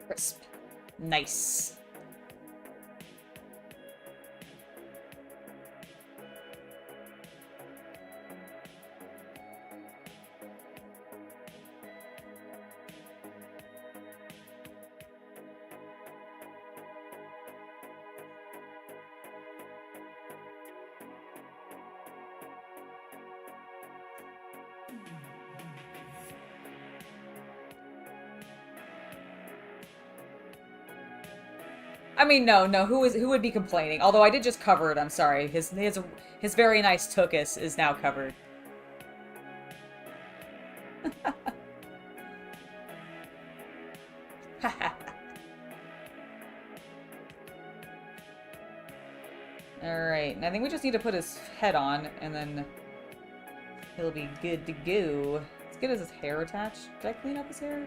Crisp. Nice. I mean, no, who would be complaining? Although I did just cover it, I'm sorry. His very nice tuchus is now covered. Alright, and I think we just need to put his head on, and then he'll be good to go. Let's get his hair attached. Did I clean up his hair?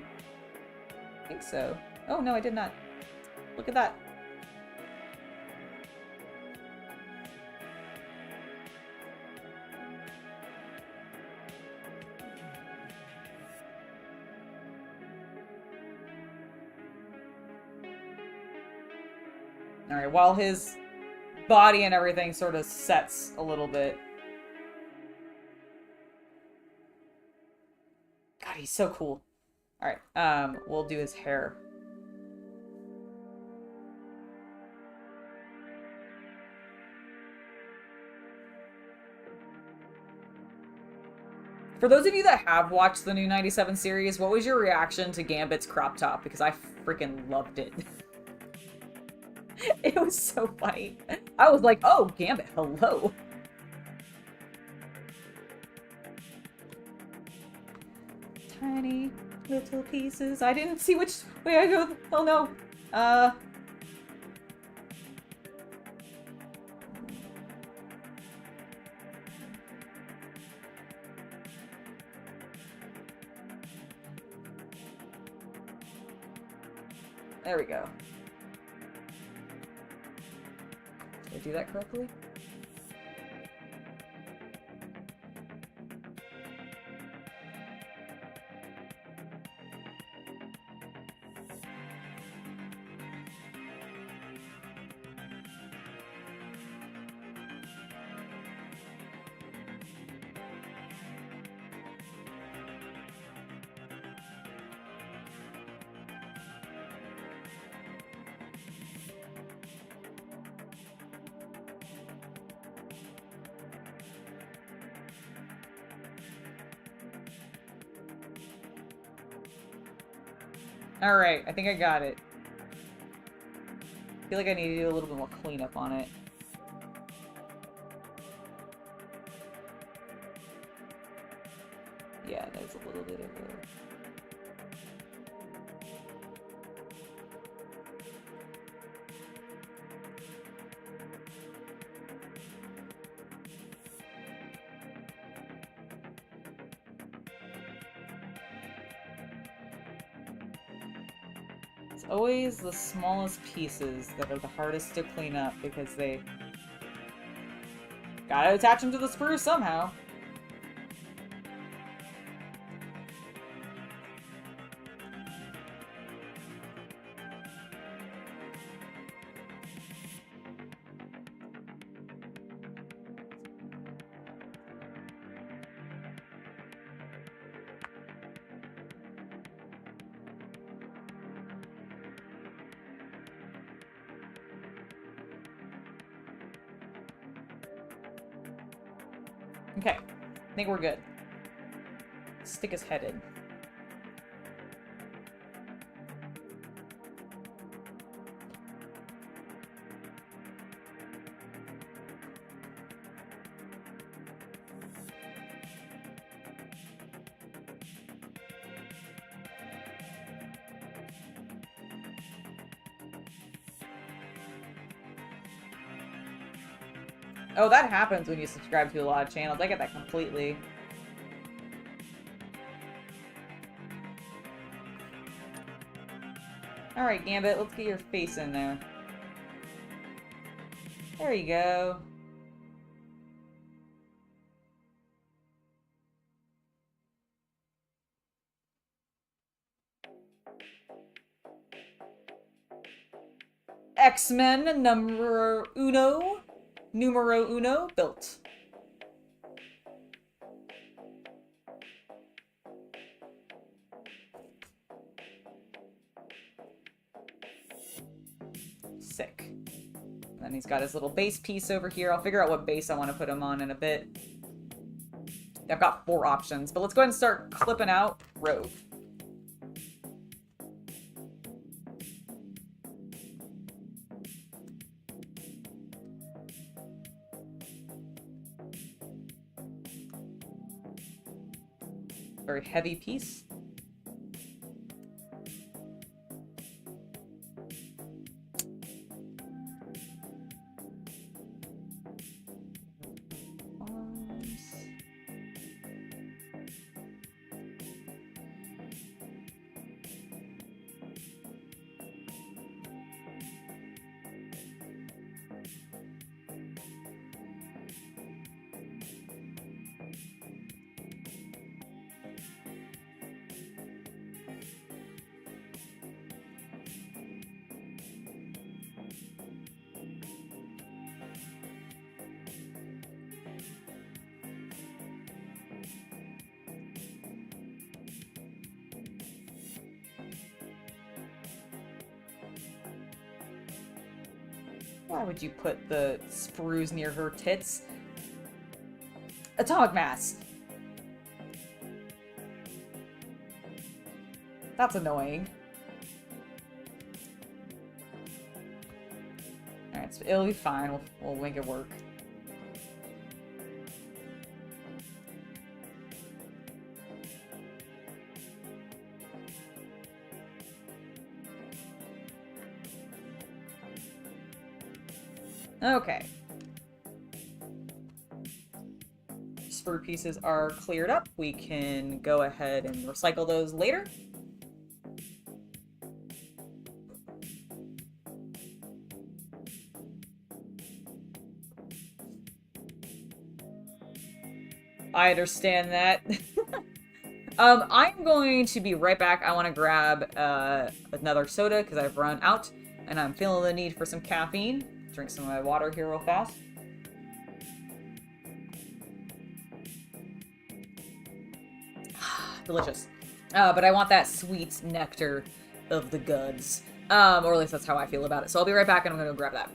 I think so. Oh, no, I did not. Look at that. Alright, while his body and everything sort of sets a little bit. God, he's so cool. Alright, we'll do his hair. For those of you that have watched the new 97 series, what was your reaction to Gambit's crop top? Because I freaking loved it. It was so funny. I was like, oh, Gambit, hello. Tiny little pieces. I didn't see which way I go. Oh no. There we go. Did I do that correctly? Alright, I think I got it. I feel like I need to do a little bit more cleanup on it. Yeah, there's a little bit of a... It's always the smallest pieces that are the hardest to clean up because they gotta attach them to the sprues somehow. Okay, I think we're good. Stick his head in. Oh, that happens when you subscribe to a lot of channels. I get that completely. Alright, Gambit, let's get your face in there. There you go. X-Men numero uno built. Sick. And then he's got his little base piece over here. I'll figure out what base I want to put him on in a bit. I've got 4 options, but let's go ahead and start clipping out Rogue. Very heavy piece. Why would you put the sprues near her tits? Atomic mass. That's annoying. Alright, so it'll be fine. We'll make it work. Okay. Sprue pieces are cleared up. We can go ahead and recycle those later. I understand that. I'm going to be right back. I want to grab another soda because I've run out and I'm feeling the need for some caffeine. Drink some of my water here real fast. Delicious. But I want that sweet nectar of the gods. Or at least that's how I feel about it. So I'll be right back and I'm going to go grab that.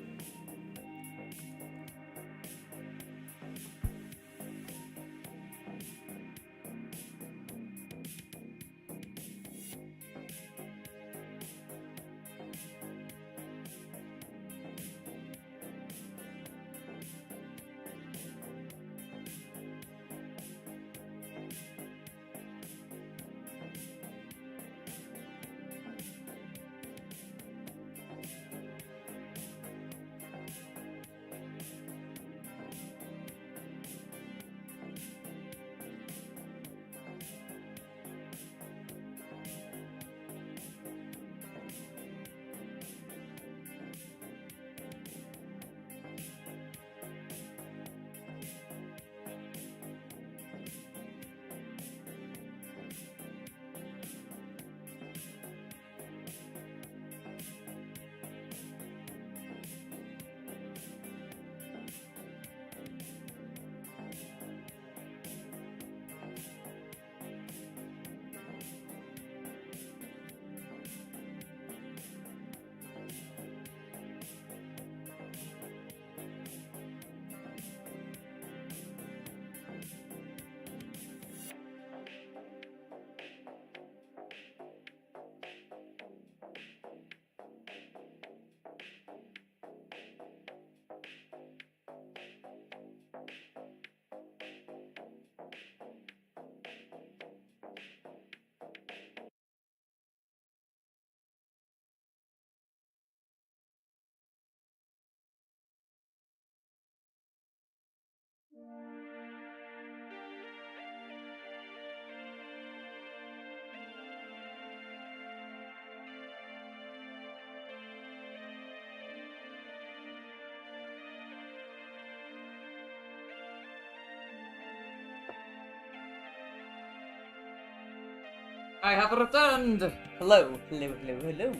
I have returned! Hello, hello, hello, hello.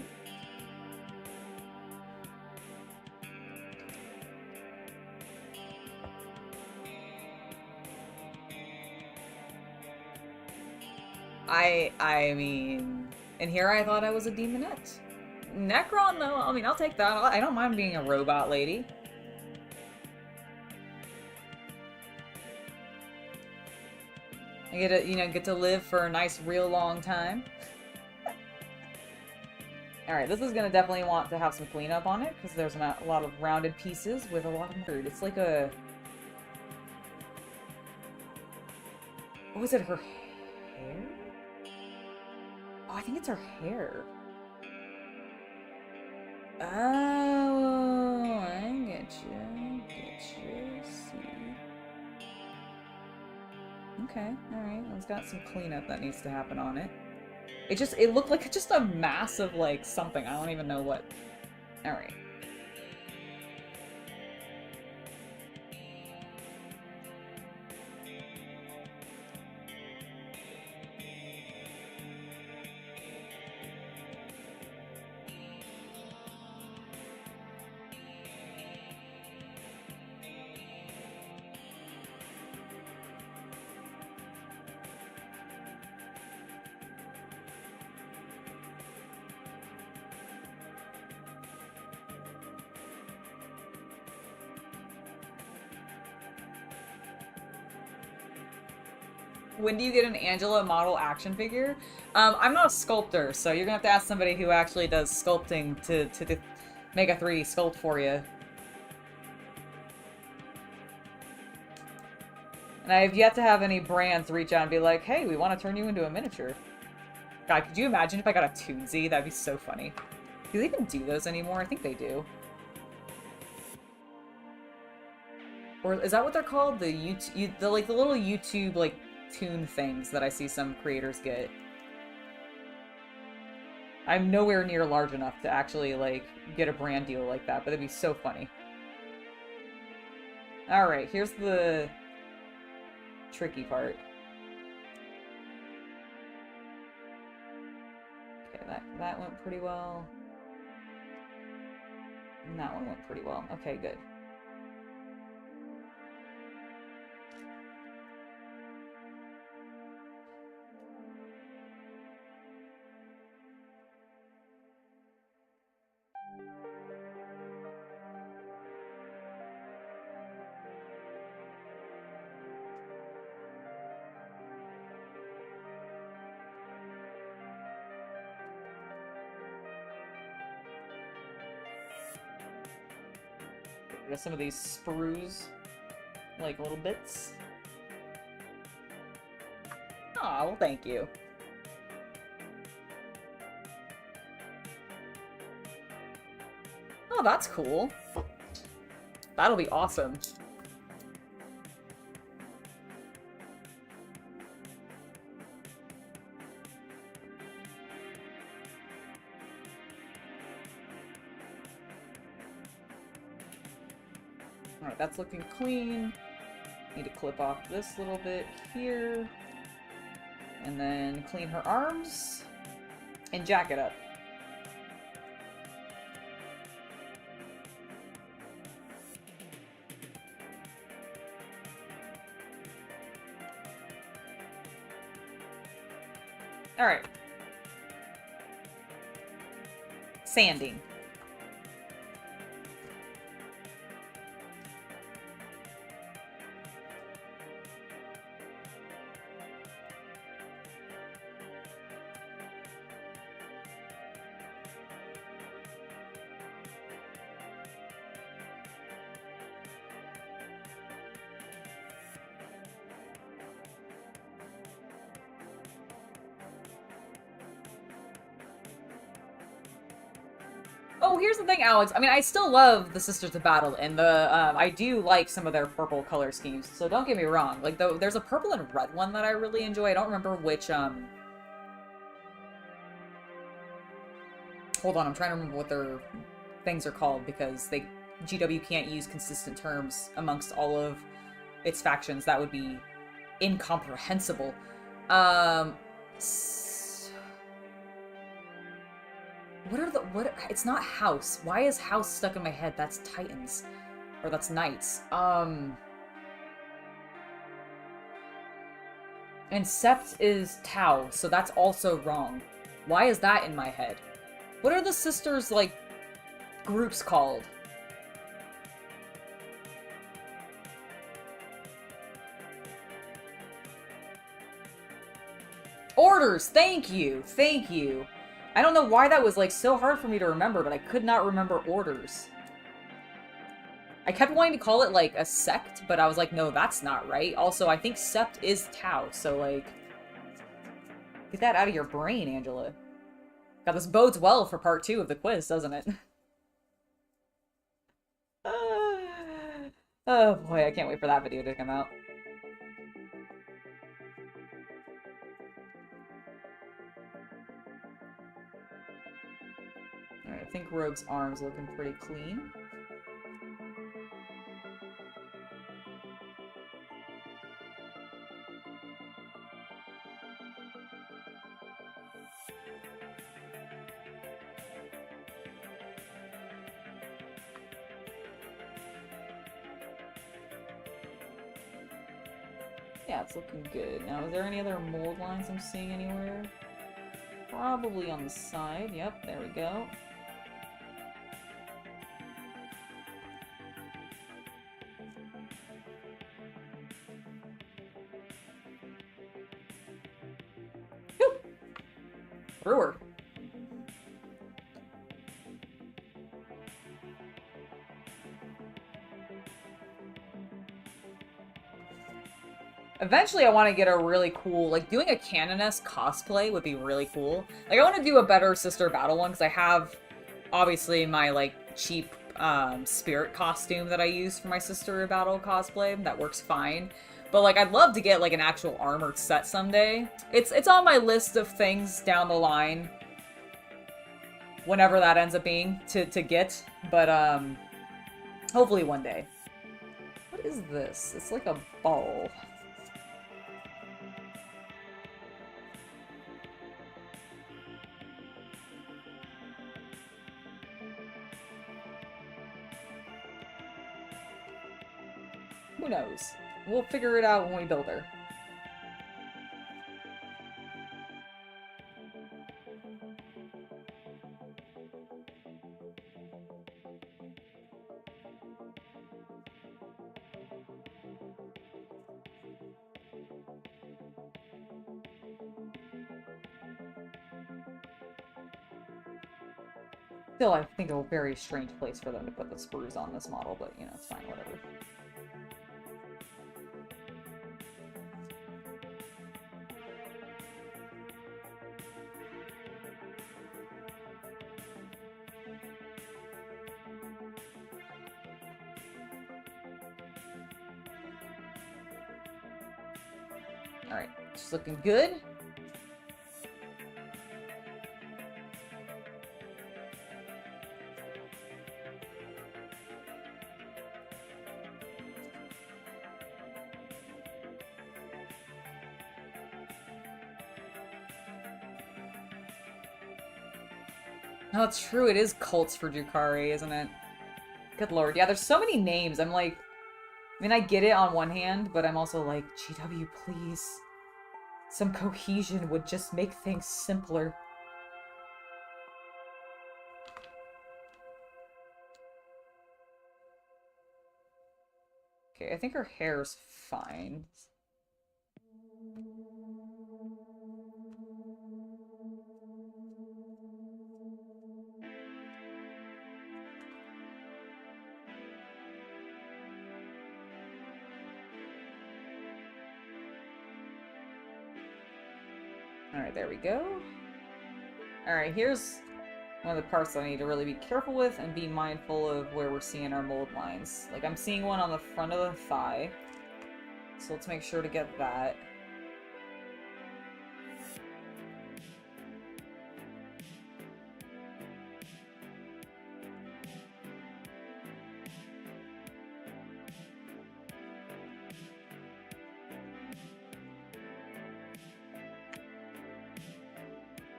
I mean, and here I thought I was a demonette. Necron, though, I mean, I'll take that. I don't mind being a robot lady. I get to, get to live for a nice, real long time. Alright, this is gonna definitely want to have some cleanup on it, because there's a lot of rounded pieces with a lot of food. It's like a... What was it, her hair? Oh, I think it's her hair. Oh, I get you. See. Okay, alright. Well, it's got some cleanup that needs to happen on it. It looked like just a mass of, like, something. I don't even know what. Alright. When do you get an Angela model action figure? I'm not a sculptor, so you're gonna have to ask somebody who actually does sculpting to make a 3D sculpt for you. And I have yet to have any brands reach out and be like, hey, we want to turn you into a miniature. God, could you imagine if I got a Toonsy? That'd be so funny. Do they even do those anymore? I think they do. Or is that what they're called? The like the little YouTube like toon things that I see some creators get. I'm nowhere near large enough to actually like get a brand deal like that, but it'd be so funny. Alright, here's the tricky part. Okay, that went pretty well. And that one went pretty well. Okay, good. Some of these sprues, like little bits. Aw, well, thank you. Oh, that's cool. That'll be awesome. Alright, that's looking clean. Need to clip off this little bit here. And then clean her arms. And jack it up. Alright. Sanding. Oh, here's the thing, Alex. I mean, I still love the Sisters of Battle, and I do like some of their purple color schemes, so don't get me wrong. Like, there's a purple and red one that I really enjoy. I don't remember which, Hold on, I'm trying to remember what their things are called, because GW can't use consistent terms amongst all of its factions. That would be incomprehensible. what? It's not house. Why is house stuck in my head? That's Titans. Or that's Knights. And Sept is Tau, so that's also wrong. Why is that in my head? What are the sisters, like, groups called? Orders! Thank you! Thank you! I don't know why that was, like, so hard for me to remember, but I could not remember orders. I kept wanting to call it, like, a sect, but I was like, no, that's not right. Also, I think Sept is Tau, so, like... Get that out of your brain, Angela. God, this bodes well for part 2 of the quiz, doesn't it? Oh boy, I can't wait for that video to come out. Alright, I think Rogue's arm's looking pretty clean. Yeah, it's looking good. Now, is there any other mold lines I'm seeing anywhere? Probably on the side. Yep, there we go. Whew! Brewer. Eventually, I want to get a really cool, like, doing a Canoness cosplay would be really cool. Like, I want to do a better Sister Battle one, because I have, obviously, my, like, cheap, spirit costume that I use for my Sister Battle cosplay. That works fine. But, like, I'd love to get, like, an actual armored set someday. It's on my list of things down the line. Whenever that ends up being, to get. But, hopefully one day. What is this? It's like a ball. Who knows? We'll figure it out when we build her. Still, I think a very strange place for them to put the sprues on this model, but, you know, it's fine, whatever. Alright, just looking good. Oh, it's true, it is cults for Drukhari, isn't it? Good lord. Yeah, there's so many names. I'm like... I mean, I get it on one hand, but I'm also like, GW, please. Some cohesion would just make things simpler. Okay, I think her hair's fine. Alright, there we go. Alright, here's one of the parts that I need to really be careful with and be mindful of where we're seeing our mold lines. Like, I'm seeing one on the front of the thigh. So let's make sure to get that.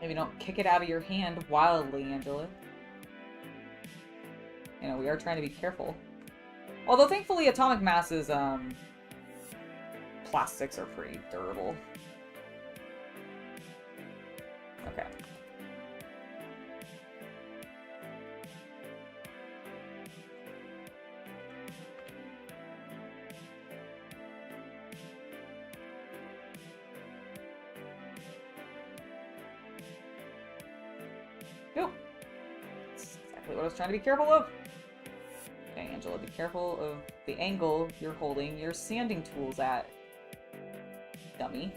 Maybe don't kick it out of your hand wildly, Angela. You know, we are trying to be careful. Although, thankfully, Atomic Mass's, plastics are pretty durable. Okay. Nope. That's exactly what I was trying to be careful of. Okay, Angela, be careful of the angle you're holding your sanding tools at. Dummy.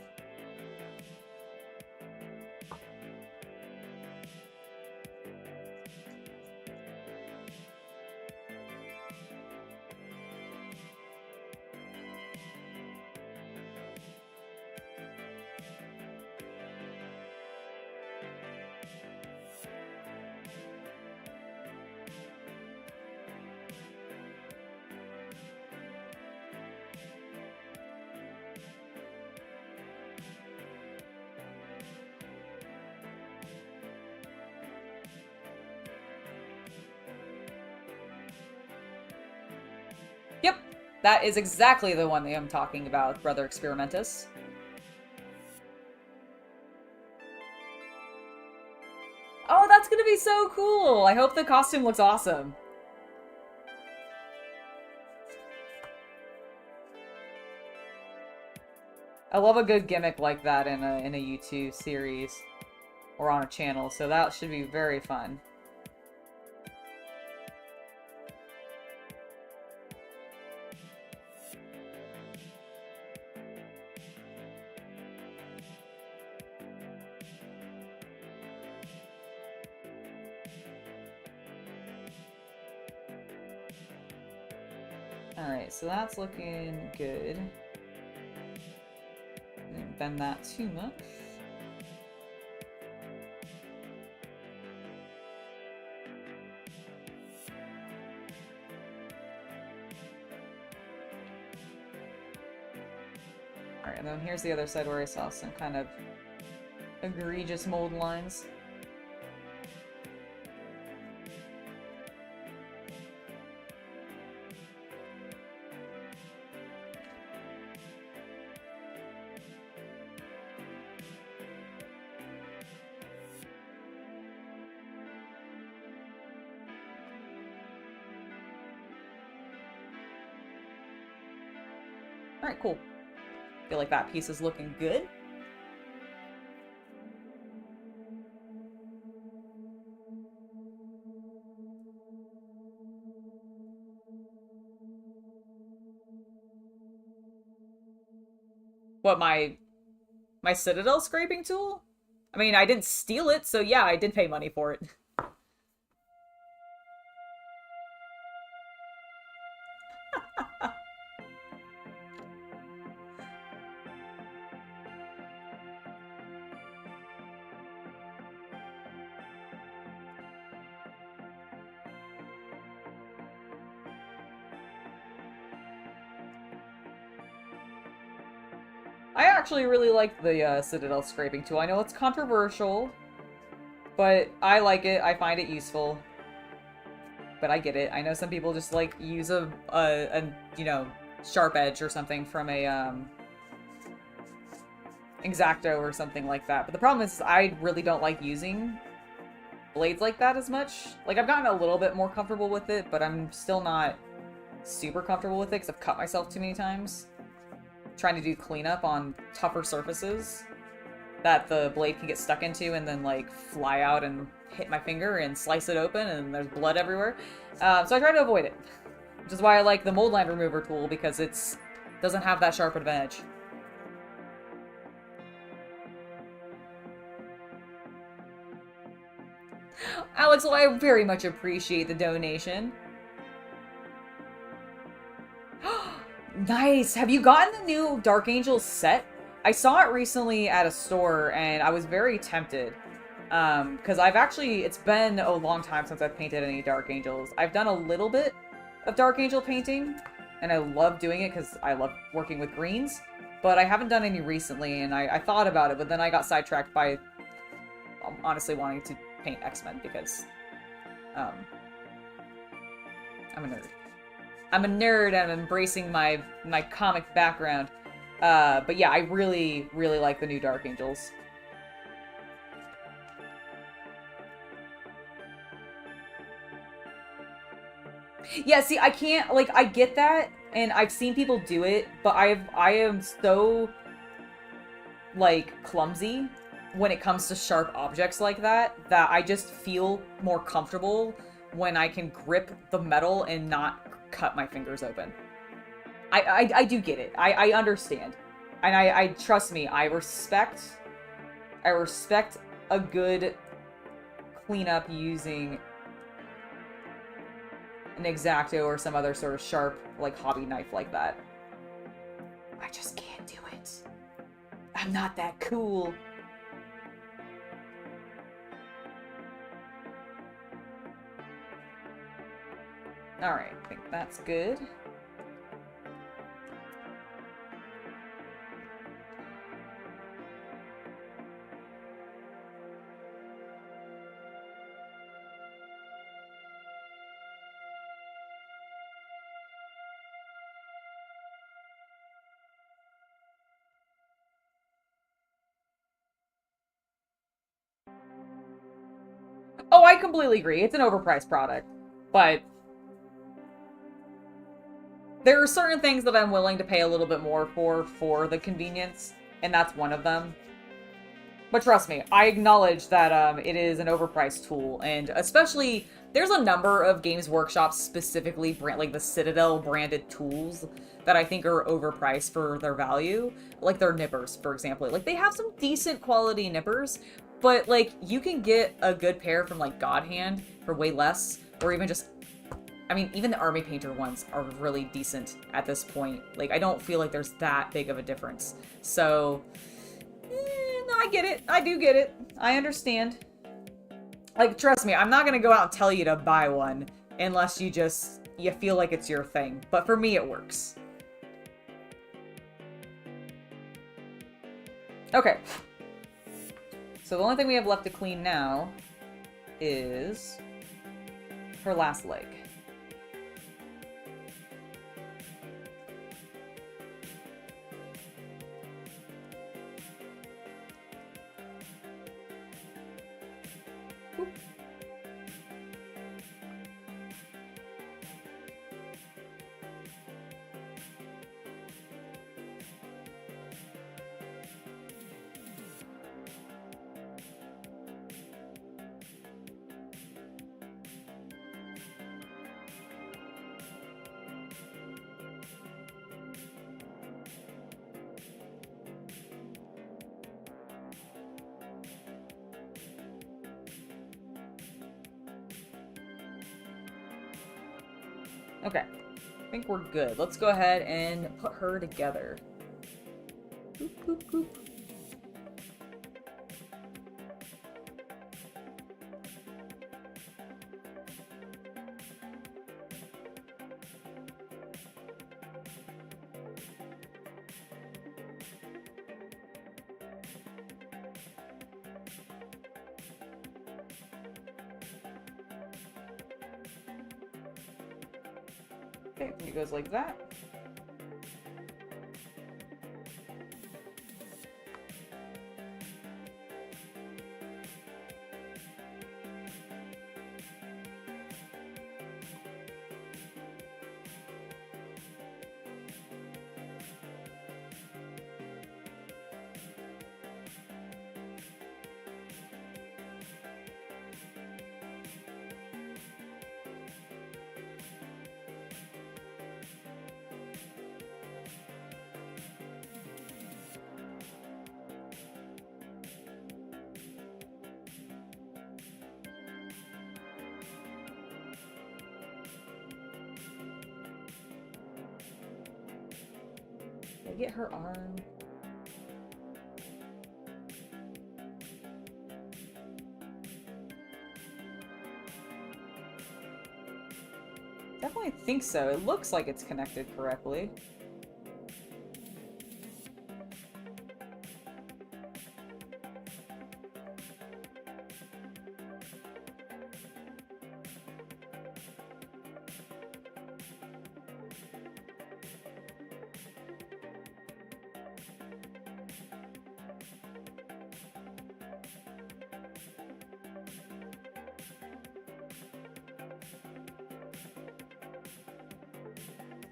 Yep, that is exactly the one that I'm talking about, Brother Experimentus. Oh, that's gonna be so cool! I hope the costume looks awesome. I love a good gimmick like that in a YouTube series or on a channel, so that should be very fun. Alright, so that's looking good. Didn't bend that too much. Alright, and then here's the other side where I saw some kind of egregious mold lines. Alright, cool. Feel like that piece is looking good. What, my Citadel scraping tool? I mean, I didn't steal it, so yeah, I did pay money for it. I actually really like the Citadel scraping tool. I know it's controversial, but I like it. I find it useful. But I get it. I know some people just like use a you know, sharp edge or something from a X-Acto or something like that. But the problem is I really don't like using blades like that as much. Like, I've gotten a little bit more comfortable with it, but I'm still not super comfortable with it because I've cut myself too many times trying to do cleanup on tougher surfaces that the blade can get stuck into and then, like, fly out and hit my finger and slice it open and there's blood everywhere. So I try to avoid it. Which is why I like the mold line remover tool, because it's doesn't have that sharp edge. Alex, well, I very much appreciate the donation. Nice! Have you gotten the new Dark Angels set? I saw it recently at a store, and I was very tempted. Because it's been a long time since I've painted any Dark Angels. I've done a little bit of Dark Angel painting, and I love doing it because I love working with greens. But I haven't done any recently, and I thought about it, but then I got sidetracked by honestly wanting to paint X-Men because I'm a nerd. I'm a nerd and I'm embracing my comic background. But yeah, I really, really like the new Dark Angels. Yeah, see, I can't, like, I get that, and I've seen people do it, but I am so, like, clumsy when it comes to sharp objects like that I just feel more comfortable when I can grip the metal and not cut my fingers open. I do get it. I understand. And I trust me, I respect a good cleanup using an X-Acto or some other sort of sharp, like, hobby knife like that. I just can't do it. I'm not that cool. Alright, I think that's good. Oh, I completely agree. It's an overpriced product. But there are certain things that I'm willing to pay a little bit more for the convenience, and that's one of them. But trust me, I acknowledge that it is an overpriced tool, and especially there's a number of Games Workshop specifically like the Citadel branded tools that I think are overpriced for their value, like their nippers, for example. Like they have some decent quality nippers, but like you can get a good pair from like God Hand for way less, or even just, I mean, even the Army Painter ones are really decent at this point. Like I don't feel like there's that big of a difference. So no, I get it. I do get it. I understand. Like, trust me, I'm not gonna go out and tell you to buy one unless you feel like it's your thing. But for me, it works. Okay. So the only thing we have left to clean now is her last leg. Okay, I think we're good. Let's go ahead and put her together. Boop, boop, boop. Okay, it goes like that. Get her arm. Definitely think so. It looks like it's connected correctly.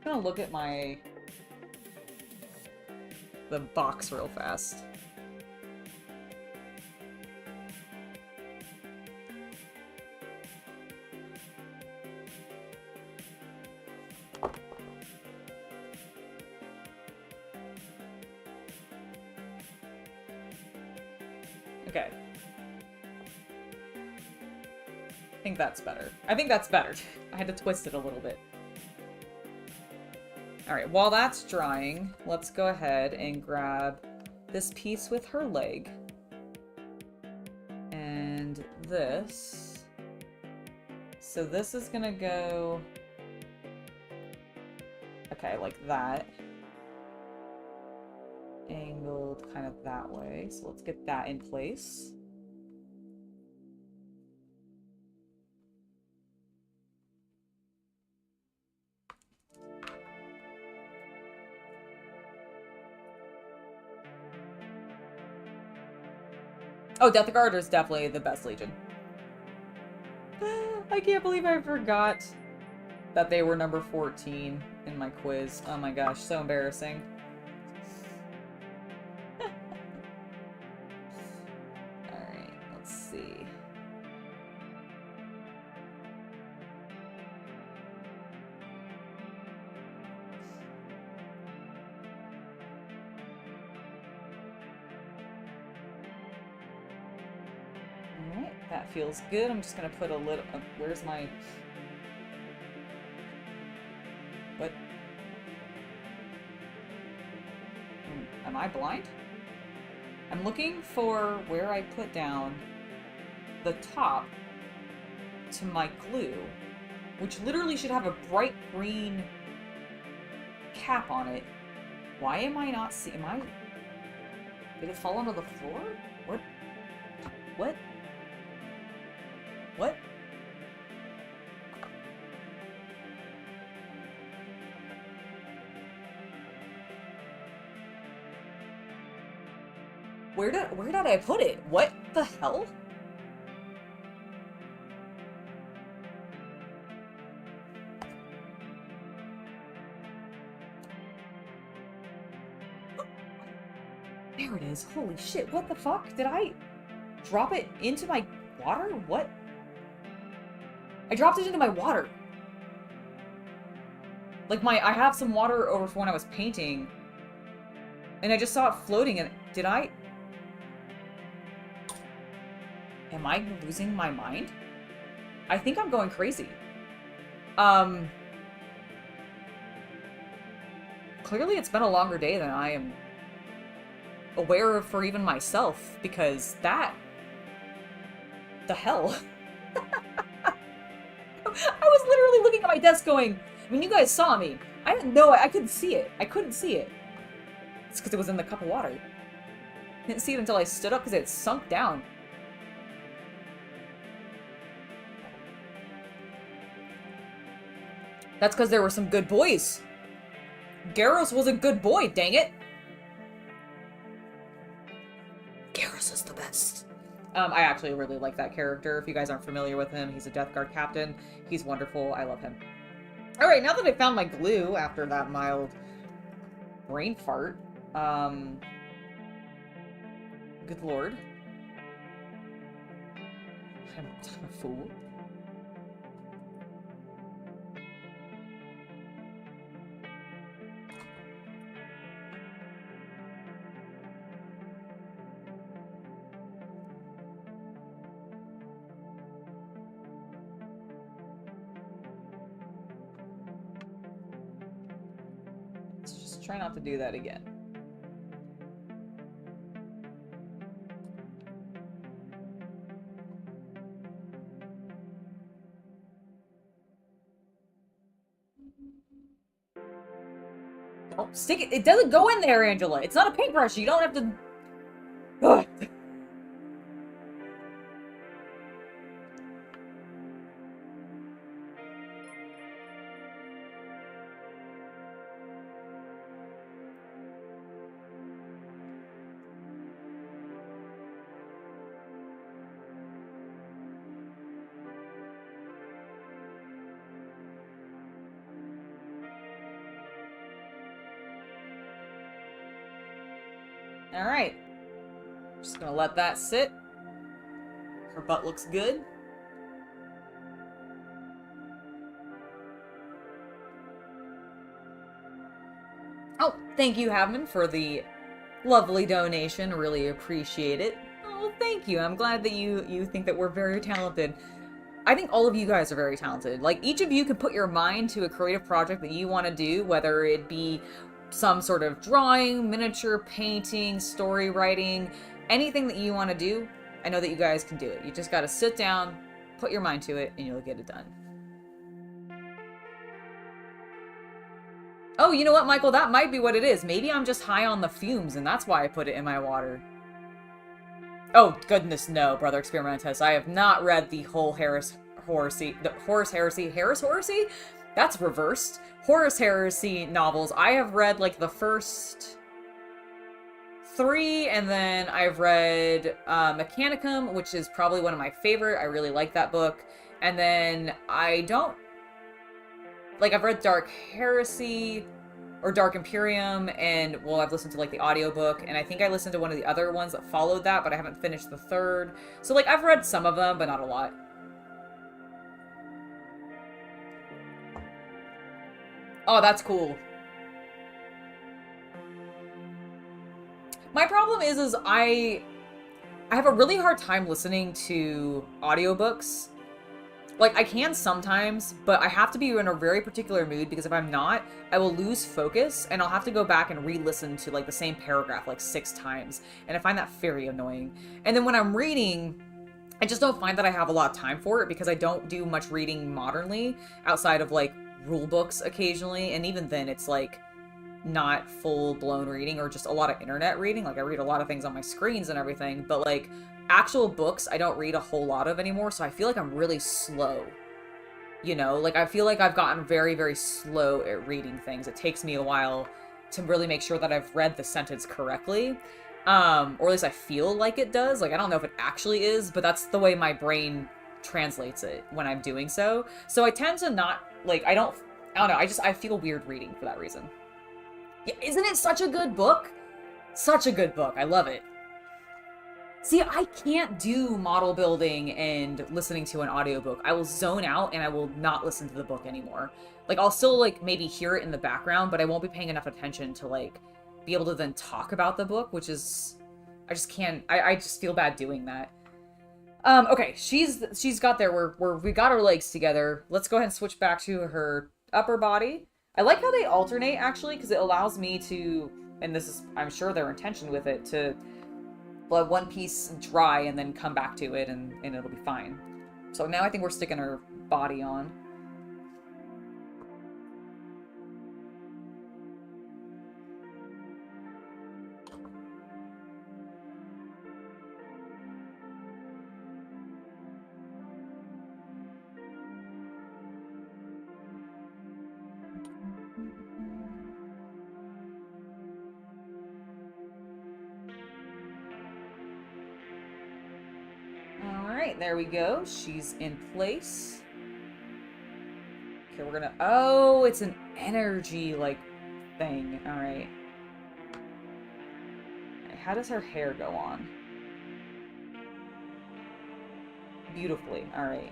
I'm gonna look at the box real fast. Okay. I think that's better. I think that's better. I had to twist it a little bit. Alright, while that's drying, let's go ahead and grab this piece with her leg. And this. So this is gonna go... Okay, like that. Angled kind of that way. So let's get that in place. Oh, Death Guard is definitely the best Legion. I can't believe I forgot that they were number 14 in my quiz. Oh my gosh, so embarrassing. Alright, let's see. Alright, that feels good. I'm just gonna put a little... where's my... What? Am I blind? I'm looking for where I put down the top to my glue, which literally should have a bright green cap on it. Why am I not seeing... Did it fall onto the floor? What? What? What? Where did I put it? What the hell? There it is. Holy shit, what the fuck? Did I drop it into my water? What? I dropped it into my water. Like I have some water over from when I was painting. And I just saw it floating and did I? Am I losing my mind? I think I'm going crazy. Clearly it's been a longer day than I am aware of for even myself, because that... The hell? I was literally looking at my desk going, when you guys saw me, I didn't know it. I couldn't see it. I couldn't see it. It's because it was in the cup of water. I didn't see it until I stood up because it sunk down. That's because there were some good boys. Garros was a good boy, dang it. Garros is the best. I actually really like that character. If you guys aren't familiar with him, he's a Death Guard captain. He's wonderful. I love him. Alright, now that I found my glue after that mild brain fart, good lord. I'm a fool. Let's just try not to do that again. Don't stick it. It doesn't go in there, Angela. It's not a paintbrush. You don't have to... Ugh. Alright. Just gonna let that sit. Her butt looks good. Oh, thank you, Havman, for the lovely donation. Really appreciate it. Oh, thank you. I'm glad that you think that we're very talented. I think all of you guys are very talented. Like, each of you can put your mind to a creative project that you want to do, whether it be some sort of drawing, miniature painting, story writing, anything that you want to do. I know that you guys can do it. You just got to sit down, put your mind to it, and you'll get it done. Oh, you know what, Michael? That might be what it is. Maybe I'm just high on the fumes, and that's why I put it in my water. Oh, goodness, no, Brother Experimentus. I have not read the whole Horus Heresy? That's reversed. Horus Heresy novels. I have read, like, the first 3, and then I've read Mechanicum, which is probably one of my favorite. I really like that book. And then I don't... Like, I've read Dark Heresy, or Dark Imperium, and, well, I've listened to, like, the audiobook, and I think I listened to one of the other ones that followed that, but I haven't finished the 3rd. So, like, I've read some of them, but not a lot. Oh, that's cool. My problem is I have a really hard time listening to audiobooks. Like, I can sometimes, but I have to be in a very particular mood, because if I'm not, I will lose focus, and I'll have to go back and re-listen to, like, the same paragraph, like, 6 times, and I find that very annoying. And then when I'm reading, I just don't find that I have a lot of time for it, because I don't do much reading modernly, outside of, like, rule books occasionally, and even then, it's, like, not full-blown reading, or just a lot of internet reading. Like, I read a lot of things on my screens and everything, but, like, actual books I don't read a whole lot of anymore, so I feel like I'm really slow. You know? Like, I feel like I've gotten very, very slow at reading things. It takes me a while to really make sure that I've read the sentence correctly. Or at least I feel like it does. Like, I don't know if it actually is, but that's the way my brain translates it when I'm doing so. So I tend to not, like, I don't know, I feel weird reading for that reason. Yeah, isn't it such a good book? Such a good book. I love it. See, I can't do model building and listening to an audiobook. I will zone out and I will not listen to the book anymore. Like, I'll still, like, maybe hear it in the background, but I won't be paying enough attention to, like, be able to then talk about the book, which is... I just can't... I just feel bad doing that. Okay, she's got there. We got her legs together. Let's go ahead and switch back to her upper body. I like how they alternate, actually, because it allows me to... And this is, I'm sure, their intention with it, to... let one piece dry and then come back to it, and it'll be fine. So now I think we're sticking her body on. Alright, there we go. She's in place. Okay, we're gonna... Oh, it's an energy, like, thing. Alright. How does her hair go on? Beautifully. Alright.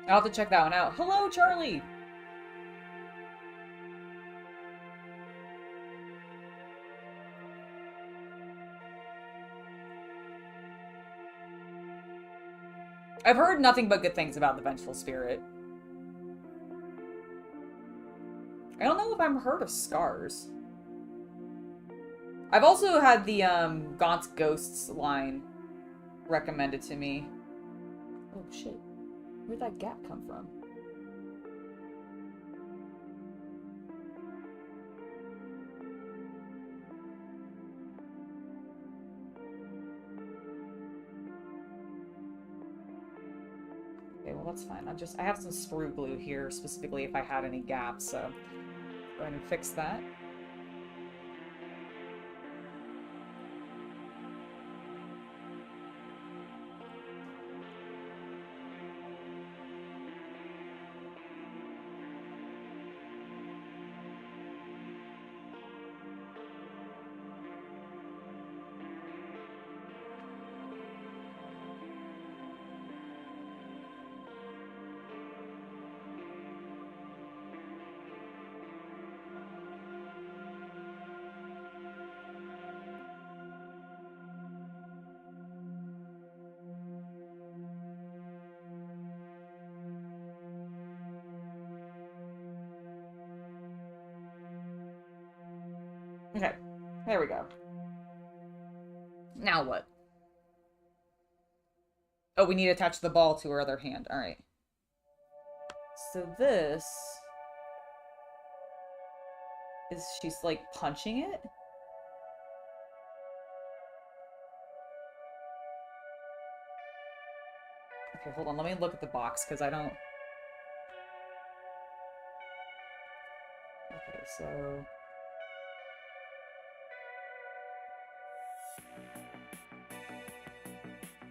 I'll have to check that one out. Hello, Charlie! I've heard nothing but good things about the Vengeful Spirit. I don't know if I've heard of Scars. I've also had the Gaunt's Ghosts line recommended to me. Oh shit. Where'd that gap come from? Okay, well that's fine. I have some sprue glue here, specifically if I had any gaps, so go ahead and fix that. Okay, there we go. Now what? Oh, we need to attach the ball to her other hand. All right. So this is she's like punching it. Okay, hold on. Let me look at the box because I don't. Okay, so.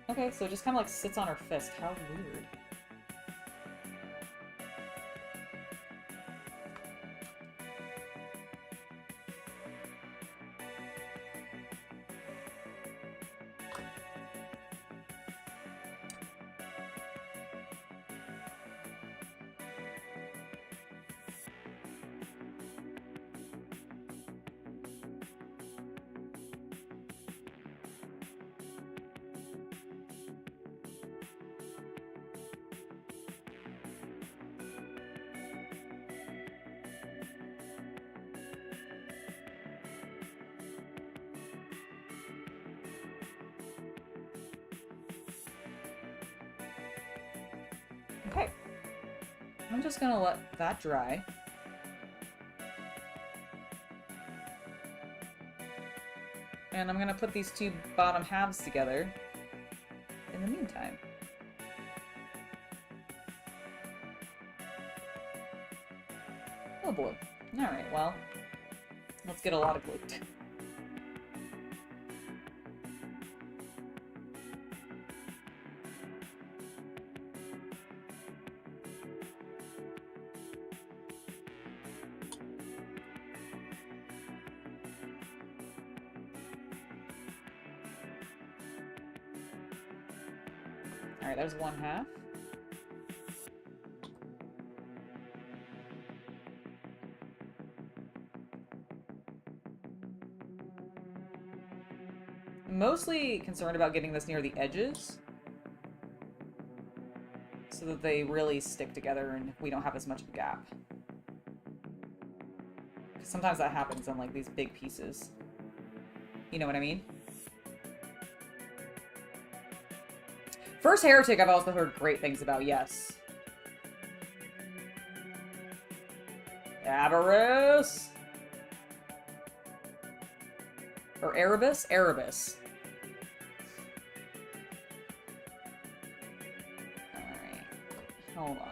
Okay, so it just kind of like sits on her fist. How weird. Okay. I'm just gonna let that dry. And I'm gonna put these two bottom halves together in the meantime. Oh boy. Alright, well, let's get a lot of glue. Alright, there's one half. I'm mostly concerned about getting this near the edges so that they really stick together and we don't have as much of a gap. Sometimes that happens on like these big pieces. You know what I mean? First Heretic I've also heard great things about, yes. Avarice! Or Erebus? Erebus. Alright. Hold on.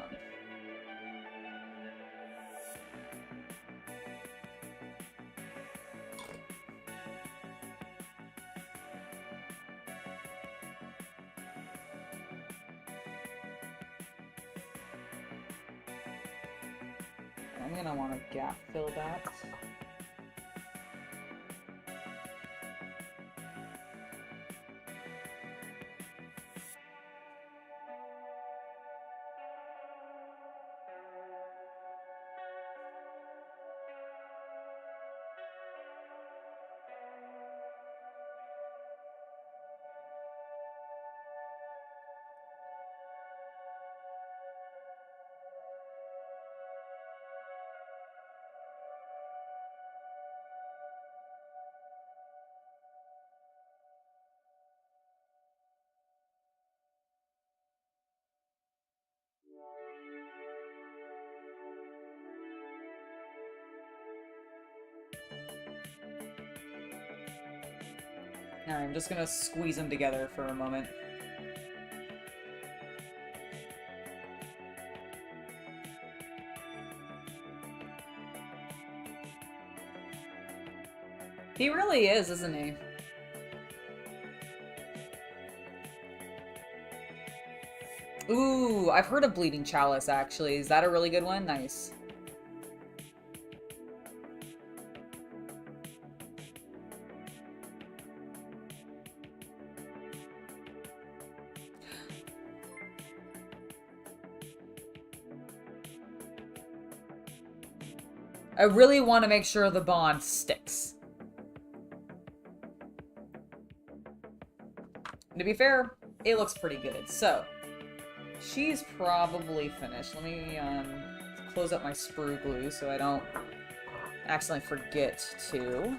I'm gonna want to gap fill that. Alright, I'm just gonna squeeze them together for a moment. He really is, isn't he? Ooh, I've heard of Bleeding Chalice, actually. Is that a really good one? Nice. I really want to make sure the bond sticks. To be fair, it looks pretty good. So, she's probably finished. Let me close up my sprue glue so I don't accidentally forget to.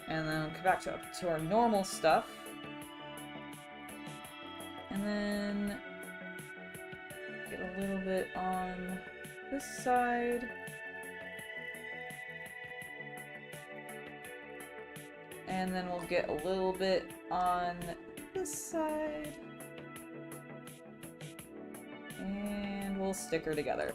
And then come back to our normal stuff. And then get a little bit on this side. And then we'll get a little bit on this side. And we'll stick her together.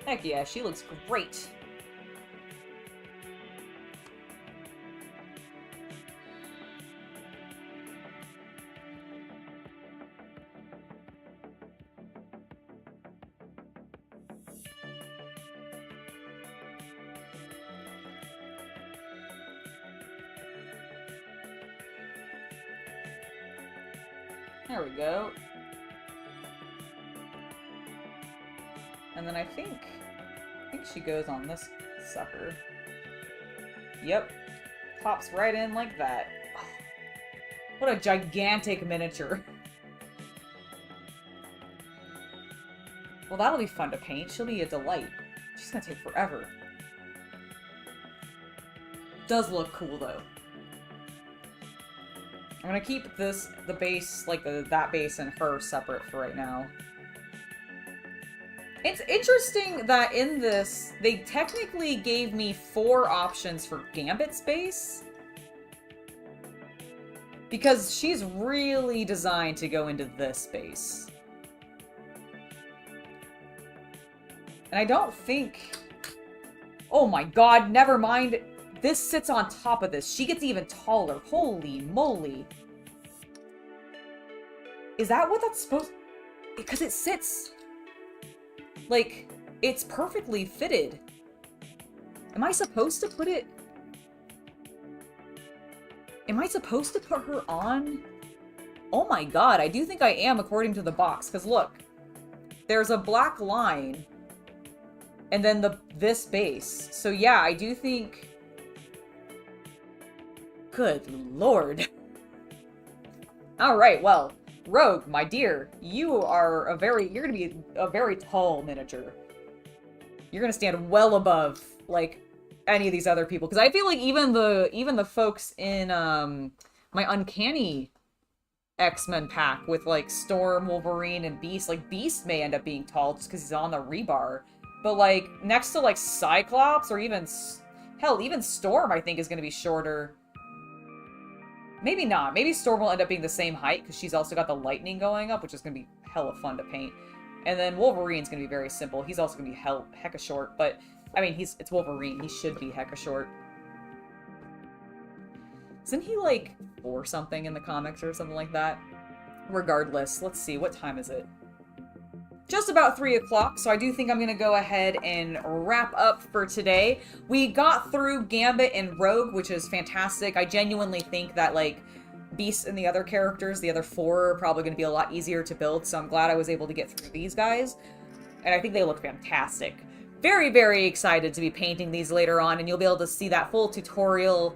Heck yeah, she looks great. There we go. And then I think she goes on this sucker. Yep. Pops right in like that. Oh, what a gigantic miniature. Well, that'll be fun to paint. She'll be a delight. She's gonna take forever. Does look cool, though. I'm gonna keep the base, like that base and her separate for right now. It's interesting that in this, they technically gave me 4 options for Gambit's base. Because she's really designed to go into this base. And I don't think... Oh my god, never mind. This sits on top of this. She gets even taller. Holy moly. Is that what that's supposed... Because it sits... Like, it's perfectly fitted. Am I supposed to put it... Am I supposed to put her on? Oh my god, I do think I am according to the box. Because look, there's a black line. And then this base. So yeah, I do think... Good lord. Alright, well... Rogue, my dear, you're gonna be a very tall miniature. You're gonna stand well above, like, any of these other people. Because I feel like even the folks in, my Uncanny X-Men pack with, like, Storm, Wolverine, and Beast, like, Beast may end up being tall just because he's on the rebar. But, like, next to, like, Cyclops, or even, hell, even Storm, I think, is gonna be shorter. Maybe not. Maybe Storm will end up being the same height, because she's also got the lightning going up, which is going to be hella fun to paint. And then Wolverine's going to be very simple. He's also going to be hecka short, but, I mean, it's Wolverine. He should be hecka short. Isn't he, like, 4 something in the comics or something like that? Regardless, let's see. What time is it? Just about 3 o'clock, so I do think I'm going to go ahead and wrap up for today. We got through Gambit and Rogue, which is fantastic. I genuinely think that, like, Beast and the other characters, the other 4, are probably going to be a lot easier to build, so I'm glad I was able to get through these guys. And I think they look fantastic. very, very excited to be painting these later on, and you'll be able to see that full tutorial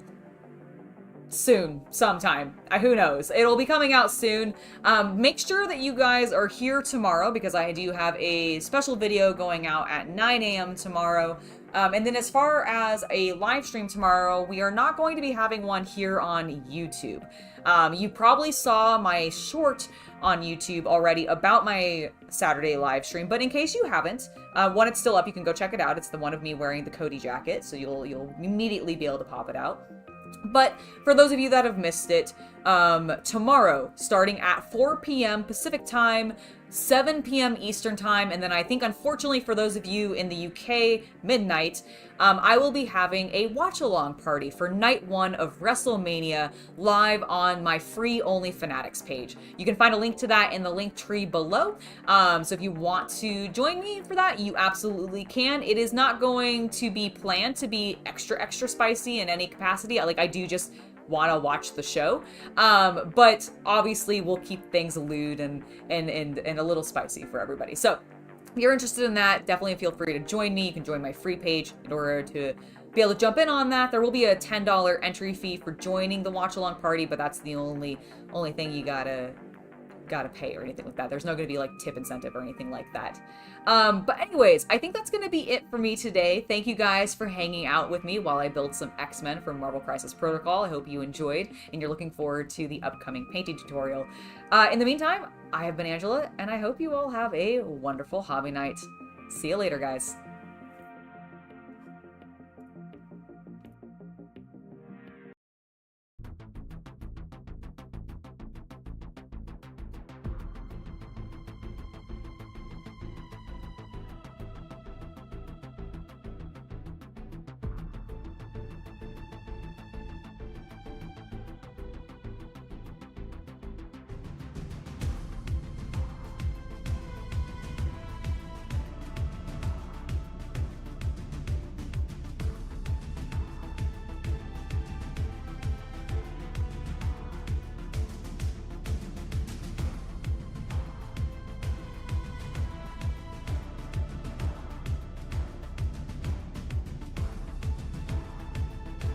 soon, sometime. Who knows? It'll be coming out soon. Make sure that you guys are here tomorrow, because I do have a special video going out at 9 a.m. tomorrow. And then as far as a live stream tomorrow, we are not going to be having one here on YouTube. You probably saw my short on YouTube already about my Saturday live stream, but in case you haven't, when it's still up, you can go check it out. It's the one of me wearing the Cody jacket, so you'll immediately be able to pop it out. But for those of you that have missed it, tomorrow, starting at 4 p.m. Pacific time, 7 p.m. Eastern time, and then I think unfortunately for those of you in the UK, midnight, I will be having a watch-along party for night 1 of WrestleMania live on my free Only Fanatics page. You can find a link to that in the link tree below. So if you want to join me for that, you absolutely can. It is not going to be planned to be extra spicy in any capacity. I do just want to watch the show, but obviously we'll keep things lewd and a little spicy for everybody. So if you're interested in that, definitely feel free to join me. You can join my free page in order to be able to jump in on that. There will be a $10 entry fee for joining the watch along party, but that's the only thing you gotta pay or anything like that. There's no gonna be like tip incentive or anything like that. But anyways, I think that's gonna be it for me today. Thank you guys for hanging out with me while I build some X-Men from Marvel Crisis Protocol. I hope you enjoyed and you're looking forward to the upcoming painting tutorial. In the meantime, I have been Angela, and I hope you all have a wonderful hobby night. See you later, guys.